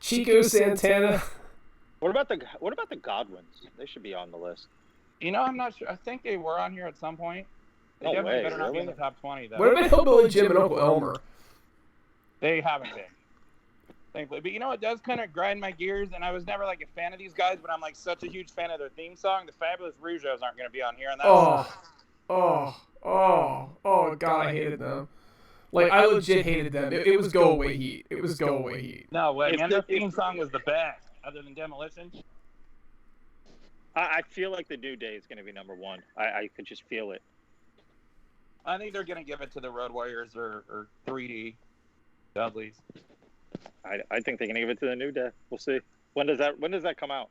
Chico Santana. What about the Godwins? They should be on the list. I'm not sure. I think they were on here at some point. They definitely better not be in the top 20, though. What about Hillbilly Jim and Uncle Elmer? They haven't been. Thankfully. But it does kind of grind my gears, and I was never a fan of these guys, but I'm such a huge fan of their theme song. The Fabulous Rougeos aren't going to be on here, and that's God, I hated them. I legit hated them. It was go away heat. No way, man. Their theme song was the best, other than Demolition. I feel like the New Day is going to be number one. I could just feel it. I think they're going to give it to the Road Warriors or 3D Dudleys. I think they're going to give it to the New Day. We'll see. When does that come out?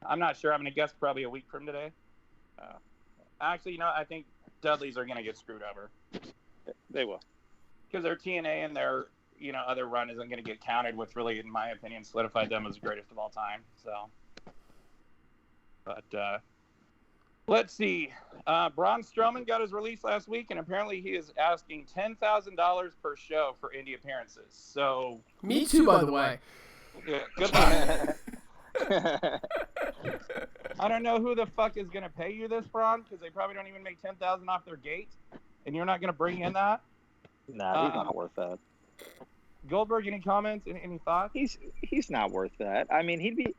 I'm not sure. I'm going to guess probably a week from today. Actually, I think Dudleys are going to get screwed over. They will. Because their TNA and their other run isn't going to get counted, which really, in my opinion, solidified them as the greatest of all time. So, but let's see. Braun Strowman got his release last week, and apparently he is asking $10,000 per show for indie appearances. So, me too, by the way. Yeah, good luck. I don't know who the fuck is going to pay you this, Braun, because they probably don't even make $10,000 off their gate, and you're not going to bring in that. Nah, he's not worth that. Goldberg, any comments? Any thoughts? He's not worth that. I mean, he'd be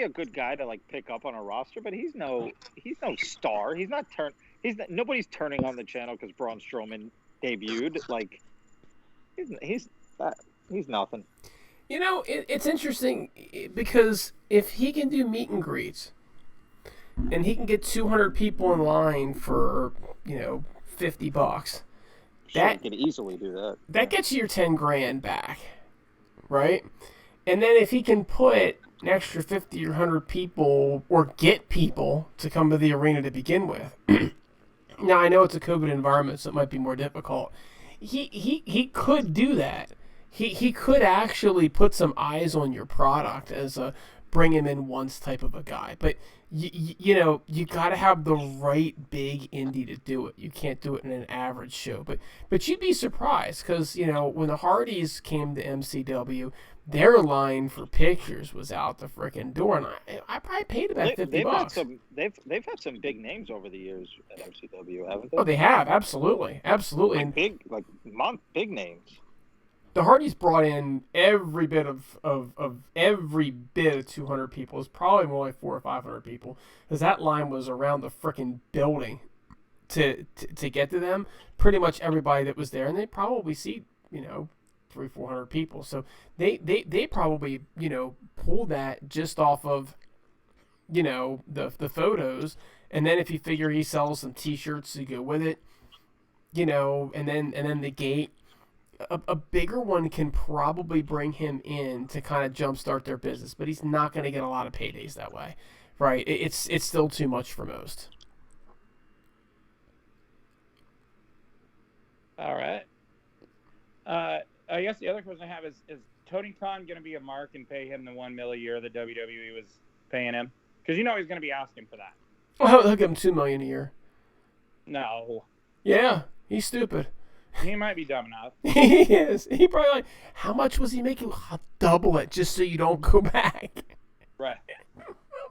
a good guy to pick up on a roster, but he's no star. Nobody's turning on the channel because Braun Strowman debuted. He's nothing. It's interesting because if he can do meet and greets, and he can get 200 people in line for, $50. That could easily do that. That gets you your 10 grand back, right? And then if he can put an extra 50 or 100 people or get people to come to the arena to begin with. Now, I know it's a COVID environment, so it might be more difficult. He could do that. He could actually put some eyes on your product as a bring him in once type of a guy. But, you got to have the right big indie to do it. You can't do it in an average show. But you'd be surprised because, when the Hardys came to MCW, their line for pictures was out the freaking door, and I probably paid about $50. They've had some big names over the years at MCW, haven't they? Oh, they have, absolutely. Like big names. The Hardys brought in every bit of every bit of 200 people. It was probably more like 400 or 500 people, because that line was around the freaking building to get to them. Pretty much everybody that was there, and they probably see 300-400 people. So they probably pulled that just off of the photos, and then if you figure he sells some T-shirts to go with it, and then the gate. A bigger one can probably bring him in to kind of jumpstart their business, but he's not going to get a lot of paydays that way, right? It's still too much for most. All right. I guess the other question I have is Tony Khan going to be a mark and pay him the $1 million a year that WWE was paying him? Because he's going to be asking for that. Oh, they'll give him $2 million a year. No. Yeah, he's stupid. He might be dumb enough. He is. He probably how much was he making? I'll double it just so you don't go back. Right.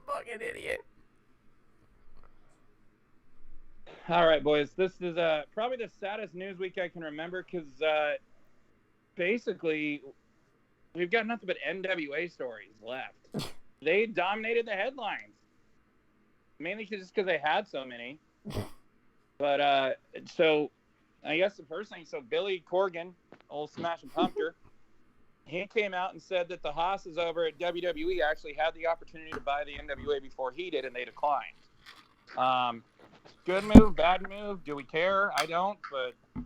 Fucking idiot. All right, boys. This is probably the saddest news week I can remember because basically we've got nothing but NWA stories left. They dominated the headlines. Mainly just because they had so many. But so... I guess the first thing, so Billy Corgan, old Smash and Pumpter, he came out and said that the Hosses over at WWE actually had the opportunity to buy the NWA before he did, and they declined. Good move, bad move, do we care? I don't, but...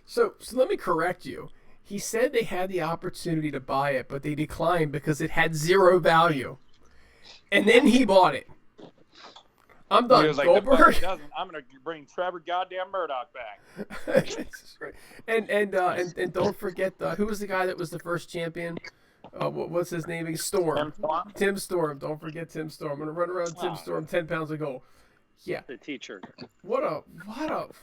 So let me correct you. He said they had the opportunity to buy it, but they declined because it had zero value. And then he bought it. I'm done. Like, Goldberg. I'm gonna bring Trevor goddamn Murdoch back. and don't forget who was the guy that was the first champion? What's his name? Storm. Tim Storm. Don't forget Tim Storm. I'm gonna run around Tim Storm, 10 pounds of gold. Yeah. The teacher. What kind of?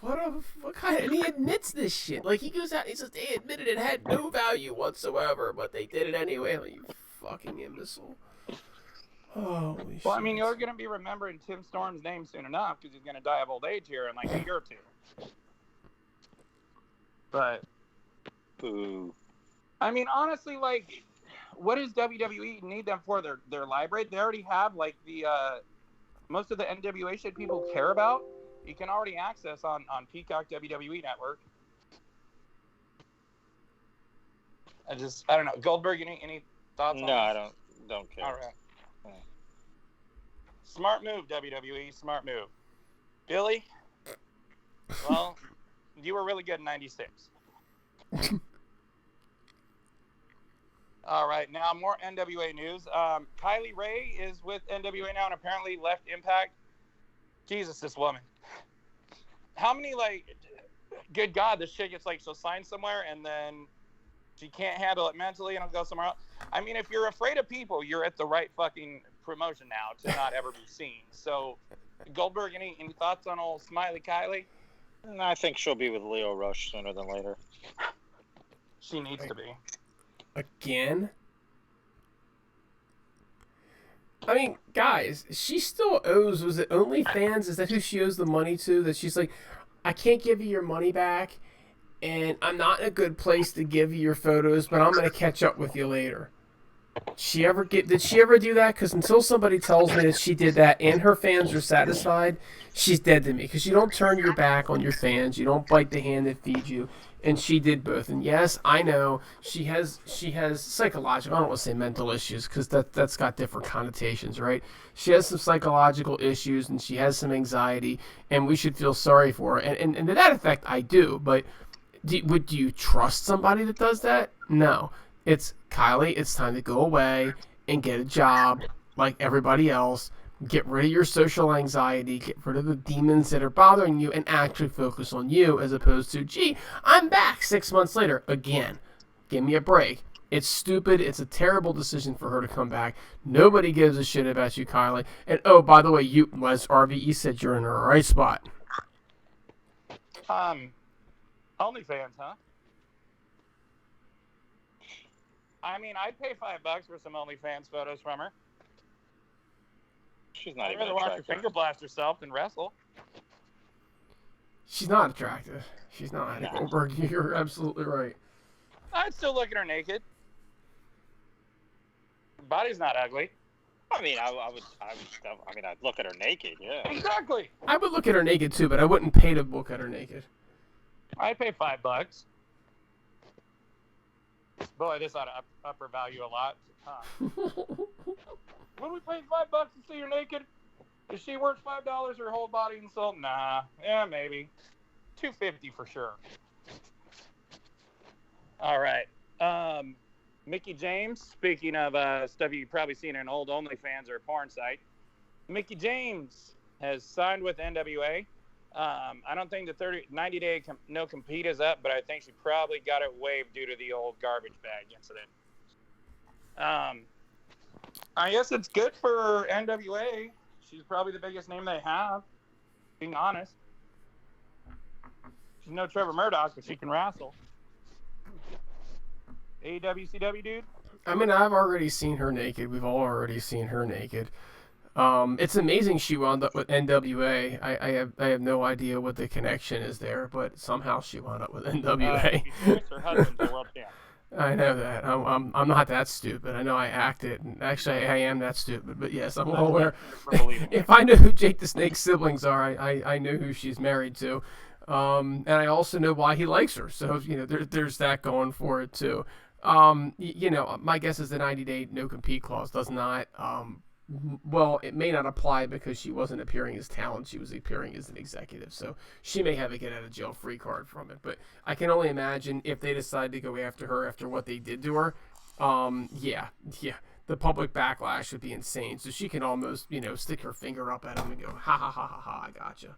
And he admits this shit. Like he goes out. He says they admitted it had no value whatsoever, but they did it anyway. Like, you fucking imbecile. Holy shit. Well, I mean, you're going to be remembering Tim Storm's name soon enough because he's going to die of old age here in like a year or two. But, boo. I mean, honestly, like, what does WWE need them for? Their library? They already have, like, the most of the NWA shit people care about. You can already access on Peacock WWE Network. I don't know. Goldberg, any thoughts on this? No, I don't care. All right. Smart move, WWE. Smart move. Billy, well, you were really good in 96. All right, now more NWA news. Kylie Ray is with NWA now and apparently left Impact. Jesus, this woman. How many, like, good God, this chick gets, like, she'll sign somewhere and then she can't handle it mentally and will go somewhere else. I mean, if you're afraid of people, you're at the right fucking promotion now to not ever be seen. So, Goldberg, any thoughts on old Smiley Kylie? I think she'll be with Leo Rush sooner than later. She needs to be. Again? I mean, guys, she still owes, was it OnlyFans? Is that who she owes the money to? That she's like, I can't give you your money back, and I'm not in a good place to give you your photos, but I'm going to catch up with you later. Did she ever do that? Because until somebody tells me that she did that and her fans are satisfied, she's dead to me. Because you don't turn your back on your fans, you don't bite the hand that feeds you, and she did both. And yes, I know she has psychological. I don't want to say mental issues because that's got different connotations, right? She has some psychological issues and she has some anxiety, and we should feel sorry for her. And to that effect, I do. But do you trust somebody that does that? No. It's, Kylie, it's time to go away and get a job like everybody else. Get rid of your social anxiety. Get rid of the demons that are bothering you and actually focus on you as opposed to, gee, I'm back 6 months later again. Give me a break. It's stupid. It's a terrible decision for her to come back. Nobody gives a shit about you, Kylie. And, oh, by the way, as RVE said, you're in the right spot. OnlyFans, huh? I mean, I'd pay $5 for some OnlyFans photos from her. She's not I'd even rather watch her attractive. finger blast herself than wrestle. She's not attractive. She's not. Nah. Goldberg, you're absolutely right. I'd still look at her naked. Her body's not ugly. I mean, I'd look at her naked, yeah. Exactly. I would look at her naked too, but I wouldn't pay to look at her naked. I'd pay $5. Boy, this ought to up her value a lot. Huh. What are we paying $5 to see her naked? Is she worth $5 her whole body and soul? Nah. Yeah, maybe. $2.50 for sure. All right. Mickey James, speaking of stuff you've probably seen in old OnlyFans or a porn site, Mickey James has signed with NWA. I don't think the 90-day no compete is up, but I think she probably got it waived due to the old garbage bag incident. I guess it's good for NWA. She's probably the biggest name they have, being honest. She's no Trevor Murdoch, but she can wrestle. AEWCW Dude? I mean, I've already seen her naked. We've all already seen her naked. It's amazing she wound up with NWA. I have no idea what the connection is there, but somehow she wound up with NWA. Her husband's a world champ. I know that. I'm not that stupid. I know I acted. And actually, I am that stupid. But yes, I'm well aware. If I know who Jake the Snake's siblings are, I know who she's married to. And I also know why he likes her. So, there's that going for it, too. My guess is the 90-day no-compete clause does not... well, it may not apply because she wasn't appearing as talent. She was appearing as an executive. So she may have a get-out-of-jail-free card from it. But I can only imagine if they decide to go after her after what they did to her, yeah. The public backlash would be insane. So she can almost, stick her finger up at him and go, ha, ha, ha, ha, ha, I gotcha.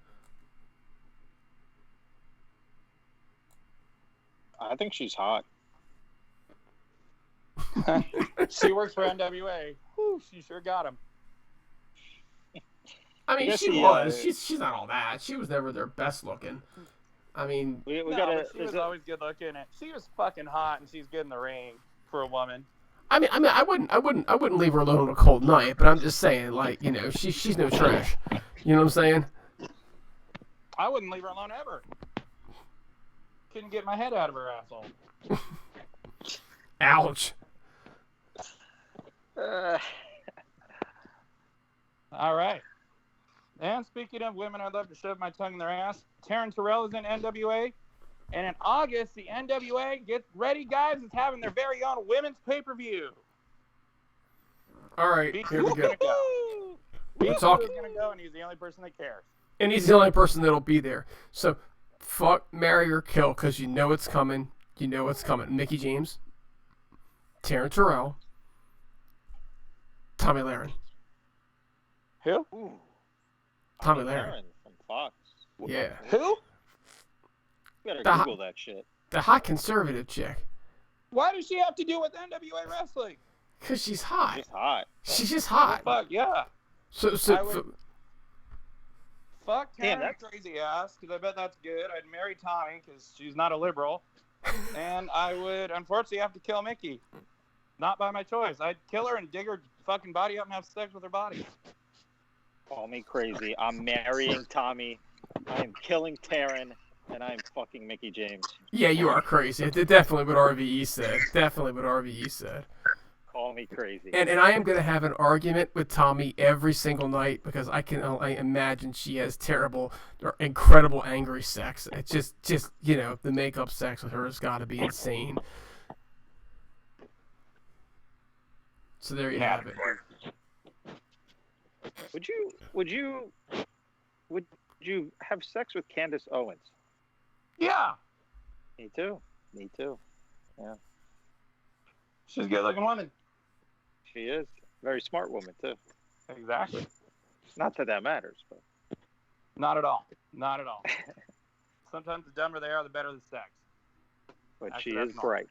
I think she's hot. She works for NWA. Whew, she sure got him. I mean, she was. She's not all that. She was never their best looking. I mean, She was always good looking. And she was fucking hot, and she's good in the ring for a woman. I wouldn't leave her alone on a cold night. But I'm just saying, she's no trash. You know what I'm saying? I wouldn't leave her alone ever. Couldn't get my head out of her asshole. Ouch. All right. And speaking of women I'd love to shove my tongue in their ass, Taryn Terrell is in NWA. And in August, the NWA, get ready, guys, is having their very own women's pay-per-view. All right, here we go. We're talking. He's going to go, and he's the only person that cares. And he's the only person that'll be there. So, fuck, marry, or kill, because you know it's coming. You know it's coming. Mickey James, Taryn Terrell, Tommy Lahren. Who? Ooh. Tommy Lahren. From Fox. Yeah. Who? You better Google that shit. The hot conservative chick. Why does she have to do with NWA wrestling? Because she's hot. She's hot. She's just hot. Fuck, yeah. Fuck Taryn's crazy ass, because I bet that's good. I'd marry Tommy, because she's not a liberal. And I would, unfortunately, have to kill Mickey. Not by my choice. I'd kill her and dig her fucking body up and have sex with her body. Call me crazy. I'm marrying Tommy. I am killing Taryn. And I'm fucking Mickey James. Yeah, you are crazy. Definitely what RVE said. call me crazy. And I am going to have an argument with Tommy every single night because I imagine she has terrible or incredible angry sex. It's just the makeup sex with her has got to be insane. So there you have it. Would you have sex with Candace Owens? Yeah. Me too. Yeah. She's a good-looking woman. She is. Very smart woman, too. Exactly. Not that matters, but... Not at all. Sometimes the dumber they are, the better the sex. But Actually, she is bright.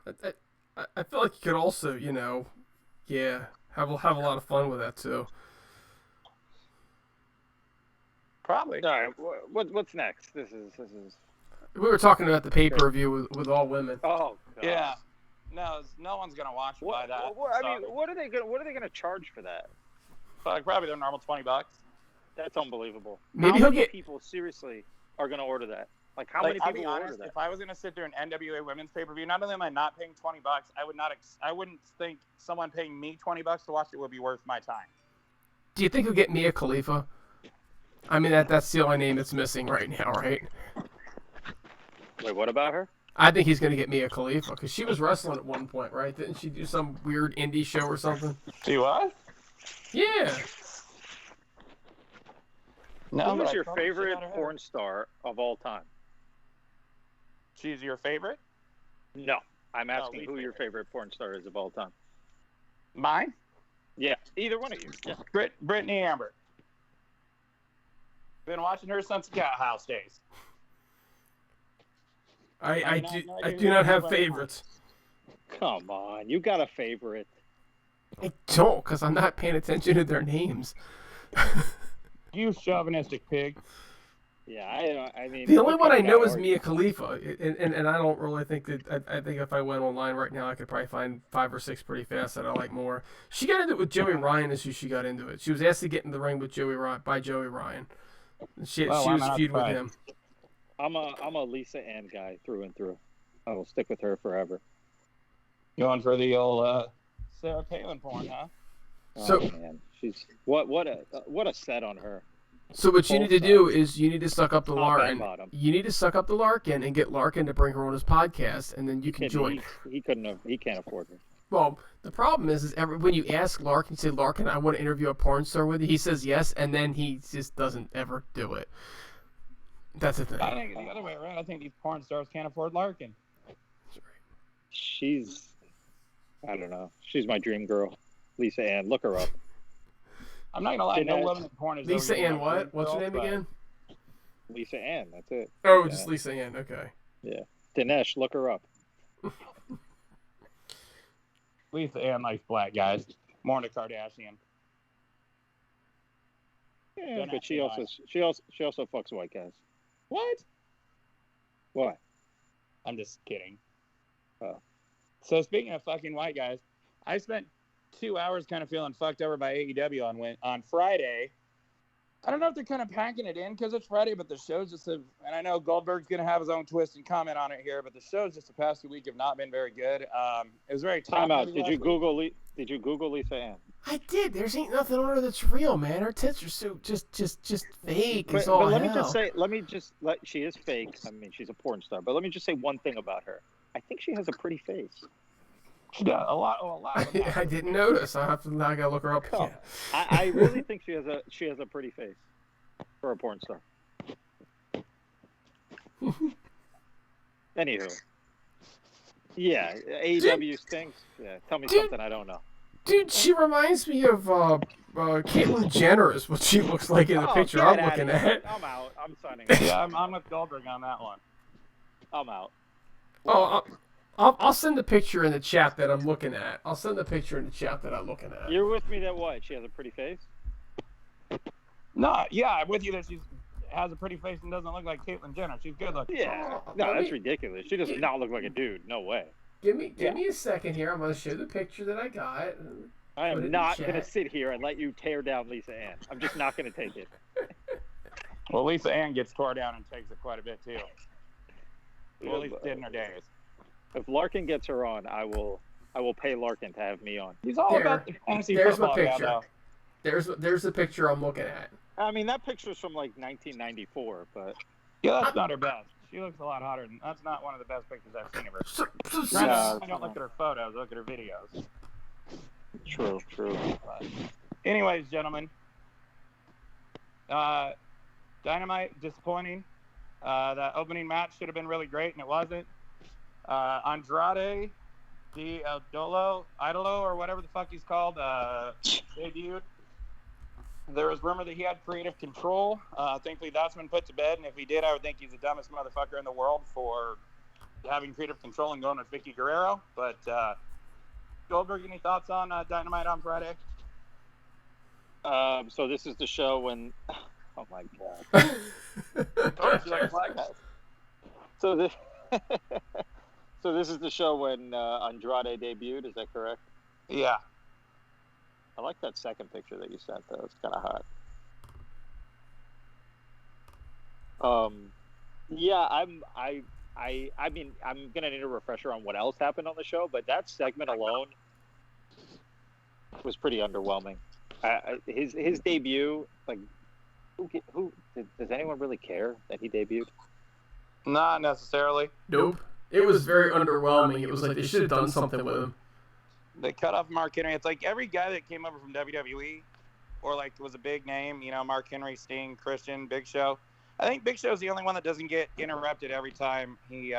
I feel like you could also, have a lot of fun with that, too. Probably. All right, what's next? This is... We were talking about the pay-per-view with all women. Oh, God. Yeah. No one's gonna watch it by that. What are they gonna charge for that? Probably their normal $20. That's unbelievable. Maybe how he'll many get people seriously are gonna order that? Like how many I'll people be will honest, order that? if I was gonna sit through an NWA women's pay-per-view, not only am I not paying $20, I wouldn't think someone paying me $20 to watch it would be worth my time. Do you think he'll get Mia Khalifa? I mean, that's the only name that's missing right now, right? Wait, what about her? I think he's going to get Mia Khalifa because she was wrestling at one point, right? Didn't she do some weird indie show or something? She was? Yeah. No, Who was your favorite porn star of all time? She's your favorite? No, I'm asking who your favorite porn star is of all time. Mine? Yeah, either one of you. Yeah. Brittany Amber. Been watching her since the Cat House days. I do not have favorites. Come on, you got a favorite. I don't, because I'm not paying attention to their names. You chauvinistic pig. Yeah, I mean... The only one I know is Mia Khalifa, and I don't really think that... I think if I went online right now, I could probably find 5 or 6 pretty fast that I like more. She got into it with Joey Ryan is who she got into it. She was asked to get in the ring with Joey Ryan. She was feud with him. I'm a Lisa Ann guy through and through. I will stick with her forever. Going for the old Sarah Palin porn, huh? So, man, she's what a set on her. So what you need to do is you need to suck up the Larkin. Bottom. You need to suck up the Larkin and get Larkin to bring her on his podcast, and then you can join. He can't afford her. Well, the problem is when you ask Larkin, say, Larkin, I want to interview a porn star with you, he says yes, and then he just doesn't ever do it. That's the thing. I think it's the other way around. I think these porn stars can't afford Larkin. I don't know. She's my dream girl. Lisa Ann. Look her up. I'm not going to lie. No woman in porn is Lisa Ann what? What's her name again? Lisa Ann. That's it. Oh, just Lisa Ann. Okay. Yeah. Dinesh, look her up. Lisa Ann likes black guys. More than a Kardashian. Yeah, but she also fucks white guys. What? What? I'm just kidding. Oh. So speaking of fucking white guys, I spent 2 hours kind of feeling fucked over by AEW on Friday. I don't know if they're kind of packing it in because it's Friday, but the shows just have, and I know Goldberg's going to have his own twist and comment on it here, but the shows just the past 2 weeks have not been very good. It was very time out. Did you Google Lisa Ann? I did. There's ain't nothing on her that's real, man. Her tits are so just fake. But she is fake. I mean, she's a porn star. But let me just say one thing about her. I think she has a pretty face. She does a lot. I didn't notice. I gotta look her up. Oh, I really think she has a pretty face for a porn star. Anywho, yeah, AEW stinks. Yeah, tell me something I don't know. Dude, she reminds me of Caitlyn Jenner is what she looks like in the picture I'm looking at. I'm out. I'm signing out. Yeah, I'm with Goldberg on that one. I'm out. Oh, I'll send the picture in the chat that I'm looking at. You're with me that what? She has a pretty face? No, yeah, I'm with you that she has a pretty face and doesn't look like Caitlyn Jenner. She's good looking. Yeah. No, that's ridiculous. She does not look like a dude. No way. Give me a second here. I'm going to show the picture that I got. I am not going to sit here and let you tear down Lisa Ann. I'm just not going to take it. Well, Lisa Ann gets tore down and takes it quite a bit, too. Well, at least did in her days. If Larkin gets her on, I will I will pay Larkin to have me on. He's all about the fantasy There's my football picture. guy, though. There's the picture I'm looking at. I mean, that picture's from like 1994, but Yeah, that's not her best. She looks a lot hotter. That's not one of the best pictures I've seen of her. I don't look at her photos. I look at her videos. True. But anyways, gentlemen, Dynamite disappointing. That opening match should have been really great, and it wasn't. Andrade Idolo, or whatever the fuck he's called, debuted. There was rumor that he had creative control. Thankfully, that's been put to bed, and if he did, I would think he's the dumbest motherfucker in the world for having creative control and going with Vicky Guerrero. But Goldberg, any thoughts on Dynamite on Friday? So this is the show when... Oh, my God. So this... So this is the show when Andrade debuted, is that correct? Yeah. I like that second picture that you sent, though. It's kind of hot. Yeah, I mean, I'm gonna need a refresher on what else happened on the show, but that segment alone was pretty underwhelming. His debut, like, who does anyone really care that he debuted? Not necessarily. Nope. It was very underwhelming. It was like they should have done something with him. They cut off Mark Henry. It's like every guy that came over from WWE or like was a big name, you know, Mark Henry, Sting, Christian, Big Show. I think Big Show's the only one that doesn't get interrupted every time he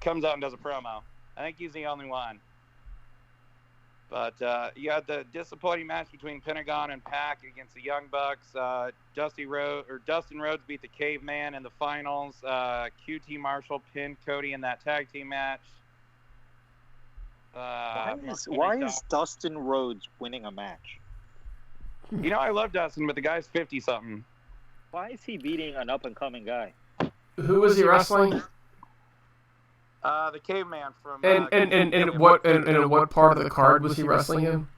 comes out and does a promo. I think he's the only one. But you had the disappointing match between Pentagon and Pac against the Young Bucks. Dustin Rhodes beat the Caveman in the finals. QT Marshall pinned Cody in that tag team match. Why is Dustin Rhodes winning a match? You know, I love Dustin, but the guy's 50-something. Why is he beating an up-and-coming guy? Who was he wrestling? The Caveman from... And what part of the card was he wrestling him?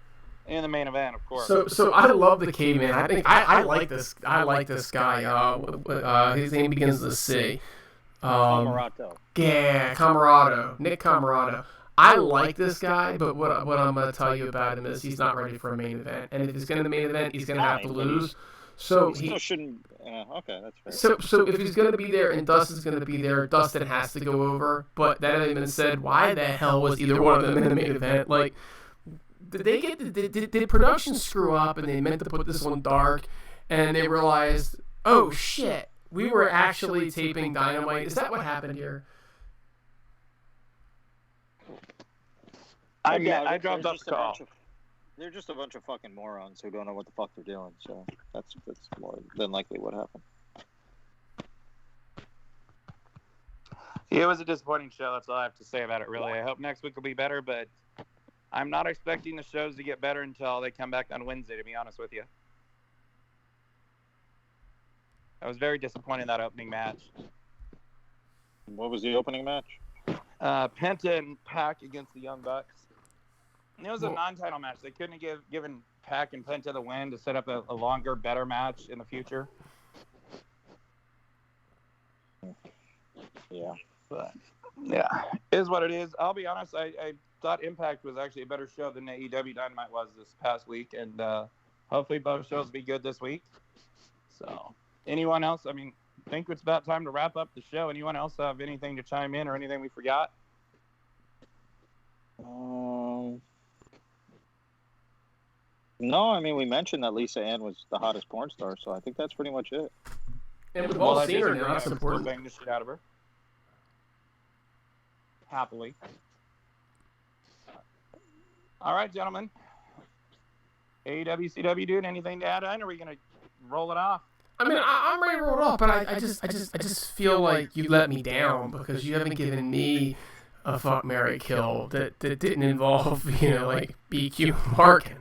In the main event, of course. So I love the Caveman. I think I like this. I like this guy. His name begins with a C. Camarato. Yeah, Camarado. Nick Camarado. I like this guy, but what I'm going to tell you about him is he's not ready for a main event. And if he's going to main event, he's going to have to lose. So he still shouldn't. Okay, that's fair. So if he's going to be there and Dustin's going to be there, Dustin has to go over. But that having been said, why the hell was either one of them in the main event? Like, did production screw up and they meant to put this one dark, and they realized, oh shit, we were actually taping Dynamite? Is that what happened here? I dropped off the call. They're just a bunch of fucking morons who don't know what the fuck they're doing. So that's more than likely what happened. It was a disappointing show. That's all I have to say about it, really. I hope next week will be better, but I'm not expecting the shows to get better until they come back on Wednesday, to be honest with you. I was very disappointed in that opening match. What was the opening match? Penta and Pac against the Young Bucks. And it was a non-title match. They couldn't have given Pac and Penta the win to set up a longer, better match in the future. Yeah. But, yeah, it is what it is. I'll be honest, I thought Impact was actually a better show than AEW Dynamite was this past week, and hopefully both shows will be good this week. So, anyone else? I mean, I think it's about time to wrap up the show. Anyone else have anything to chime in or anything we forgot? No, I mean, we mentioned that Lisa Ann was the hottest porn star, so I think that's pretty much it. And we've all seen her now. That's important. Bang the shit out of her. Happily. All right, gentlemen. AEWCW Dude, anything to add on? Or are we going to roll it off? I mean, I'm ready to roll it off, but I just feel like you let me down because you haven't given me a fuck, marry, kill that didn't involve, like BQ Larkin.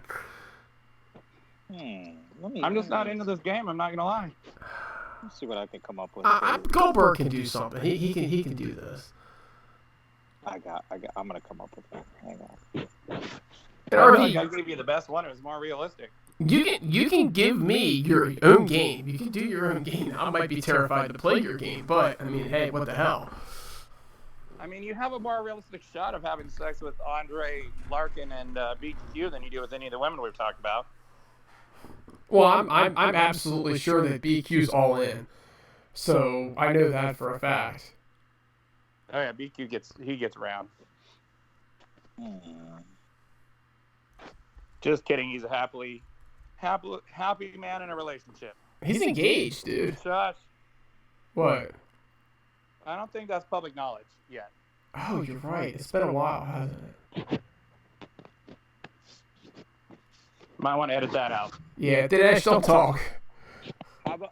I'm just not into this game. I'm not gonna lie. Let's see what I can come up with. Goldberg can do something. He can do this. I'm gonna come up with that. Hang on. I gave you the best one. It was more realistic. You can give me your own game. You can do your own game. I might be terrified to play your game, but I mean, hey, what the hell? I mean, you have a more realistic shot of having sex with Andre, Larkin, and BQ than you do with any of the women we've talked about. Well, I'm absolutely sure that BQ's all in. So I know that for a fact. Oh yeah, BQ gets around. Just kidding. He's a happy man in a relationship. He's engaged, dude. Shush. What? I don't think that's public knowledge yet. Oh, you're right. It's been a while, hasn't it? Might want to edit that out. Yeah, Dinesh, don't talk. How about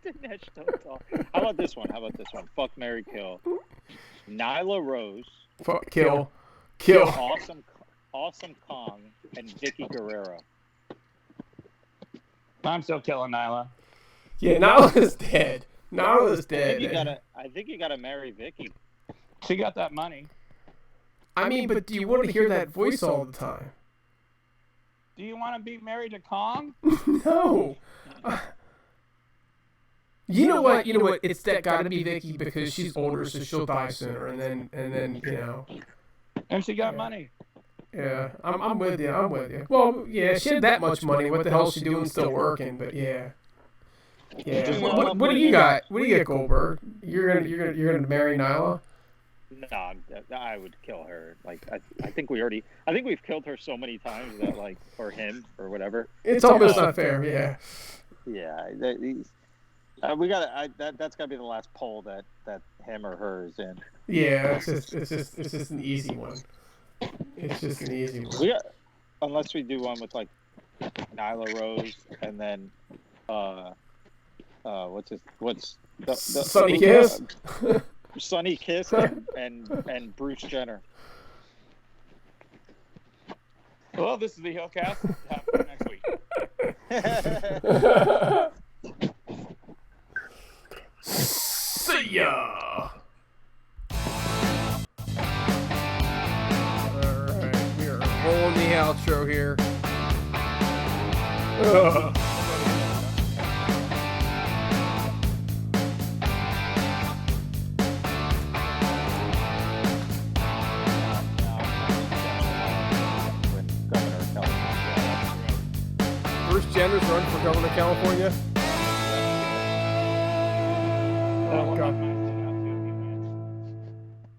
Dinesh, don't talk. How about this one? Fuck, marry, kill. Nyla Rose. Fuck, kill. Awesome Kong and Vicky Guerrero. I'm still killing Nyla. Yeah, Nyla's dead. Nyla's dead. I think you gotta marry Vicky. She got that money. I mean, but do you want to hear that voice all the time? Do you want to be married to Kong? No. You know what? It's that gotta be Vicky because she's older, so she'll die sooner, and then you know. And she got money. Yeah, I'm with you. Well, yeah, she had that much money. What the hell is she doing still working? But yeah. Yeah. What do you got? What do you got, Goldberg? You're gonna marry Nyla? No, I would kill her. Like I think we've killed her so many times that like, or him or whatever. It's almost not fair. Yeah. Yeah. We got that's gotta be the last poll that him or her is in. Yeah, it's just an easy one. It's just an easy one. Unless we do one with like Nyla Rose and then Sonny Kiss? Sonny Kiss and Bruce Jenner. Well, this is the HeelCast. Have fun next week. See ya! Alright, we are rolling the outro here. Bruce Jenner's running for governor of California.